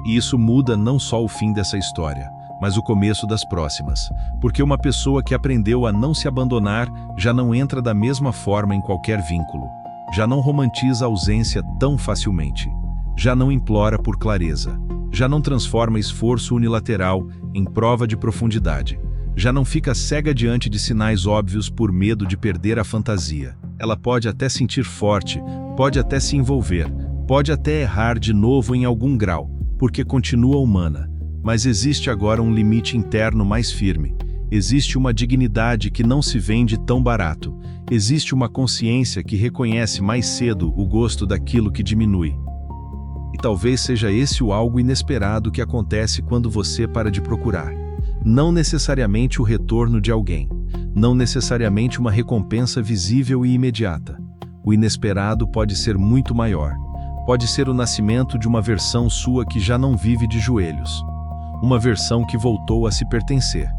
E isso muda não só o fim dessa história, mas o começo das próximas, porque uma pessoa que aprendeu a não se abandonar já não entra da mesma forma em qualquer vínculo, já não romantiza a ausência tão facilmente, já não implora por clareza, já não transforma esforço unilateral em prova de profundidade, já não fica cega diante de sinais óbvios por medo de perder a fantasia. Ela pode até sentir forte, pode até se envolver, pode até errar de novo em algum grau, porque continua humana. Mas existe agora um limite interno mais firme. Existe uma dignidade que não se vende tão barato. Existe uma consciência que reconhece mais cedo o gosto daquilo que diminui. E talvez seja esse o algo inesperado que acontece quando você para de procurar. Não necessariamente o retorno de alguém. Não necessariamente uma recompensa visível e imediata. o inesperado pode ser muito maior. Pode ser o nascimento de uma versão sua que já não vive de joelhos. Uma versão que voltou a se pertencer.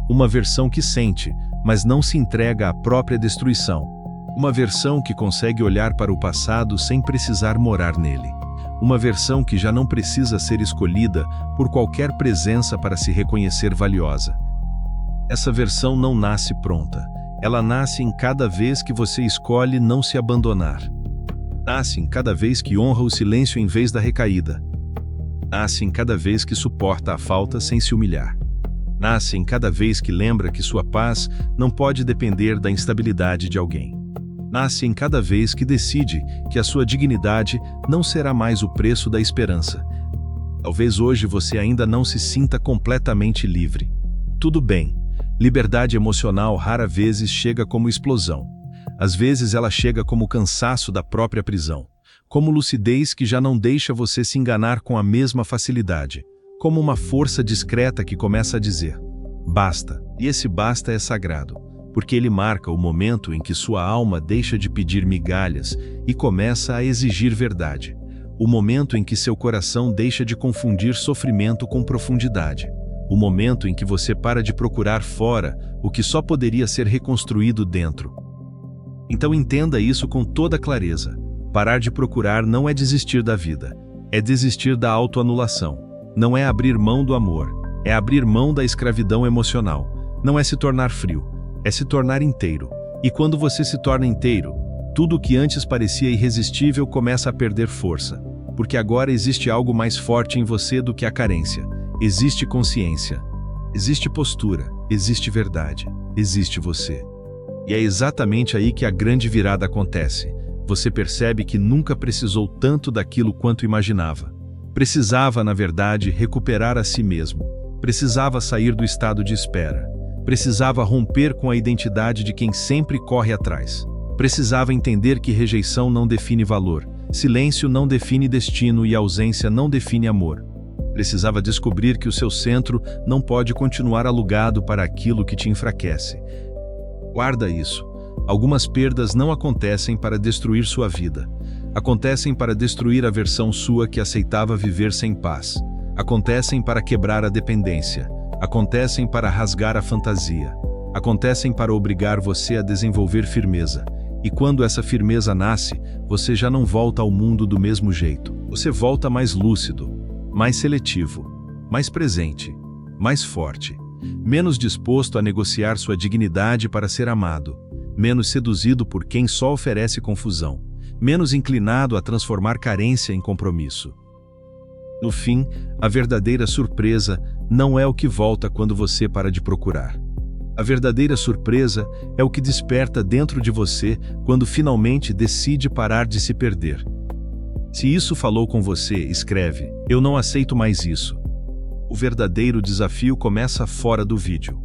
Uma versão que sente, mas não se entrega à própria destruição. Uma versão que consegue olhar para o passado sem precisar morar nele. Uma versão que já não precisa ser escolhida por qualquer presença para se reconhecer valiosa. Essa versão não nasce pronta. Ela nasce em cada vez que você escolhe não se abandonar. Nasce em cada vez que honra o silêncio em vez da recaída. Nasce em cada vez que suporta a falta sem se humilhar. Nasce em cada vez que lembra que sua paz não pode depender da instabilidade de alguém. Nasce em cada vez que decide que a sua dignidade não será mais o preço da esperança. Talvez hoje você ainda não se sinta completamente livre. Tudo bem. Liberdade emocional rara vezes chega como explosão. Às vezes ela chega como cansaço da própria prisão. Como lucidez que já não deixa você se enganar com a mesma facilidade. Como uma força discreta que começa a dizer: basta. E esse basta é sagrado, porque ele marca o momento em que sua alma deixa de pedir migalhas e começa a exigir verdade. O momento em que seu coração deixa de confundir sofrimento com profundidade. O momento em que você para de procurar fora o que só poderia ser reconstruído dentro. Então entenda isso com toda clareza. Parar de procurar não é desistir da vida, é desistir da autoanulação. Não é abrir mão do amor, é abrir mão da escravidão emocional. Não é se tornar frio, é se tornar inteiro. E quando você se torna inteiro, tudo o que antes parecia irresistível começa a perder força. Porque agora existe algo mais forte em você do que a carência. Existe consciência, existe postura, existe verdade, existe você. E é exatamente aí que a grande virada acontece. Você percebe que nunca precisou tanto daquilo quanto imaginava. Precisava, na verdade, recuperar a si mesmo. Precisava sair do estado de espera. Precisava romper com a identidade de quem sempre corre atrás. Precisava entender que rejeição não define valor, silêncio não define destino e ausência não define amor. Precisava descobrir que o seu centro não pode continuar alugado para aquilo que te enfraquece. Guarda isso. Algumas perdas não acontecem para destruir sua vida. Acontecem para destruir a versão sua que aceitava viver sem paz. Acontecem para quebrar a dependência. Acontecem para rasgar a fantasia. Acontecem para obrigar você a desenvolver firmeza. E quando essa firmeza nasce, você já não volta ao mundo do mesmo jeito. Você volta mais lúcido, mais seletivo, mais presente, mais forte, menos disposto a negociar sua dignidade para ser amado, menos seduzido por quem só oferece confusão, menos inclinado a transformar carência em compromisso. No fim, a verdadeira surpresa não é o que volta quando você para de procurar. A verdadeira surpresa é o que desperta dentro de você quando finalmente decide parar de se perder. Se isso falou com você, escreve: eu não aceito mais isso. O verdadeiro desafio começa fora do vídeo.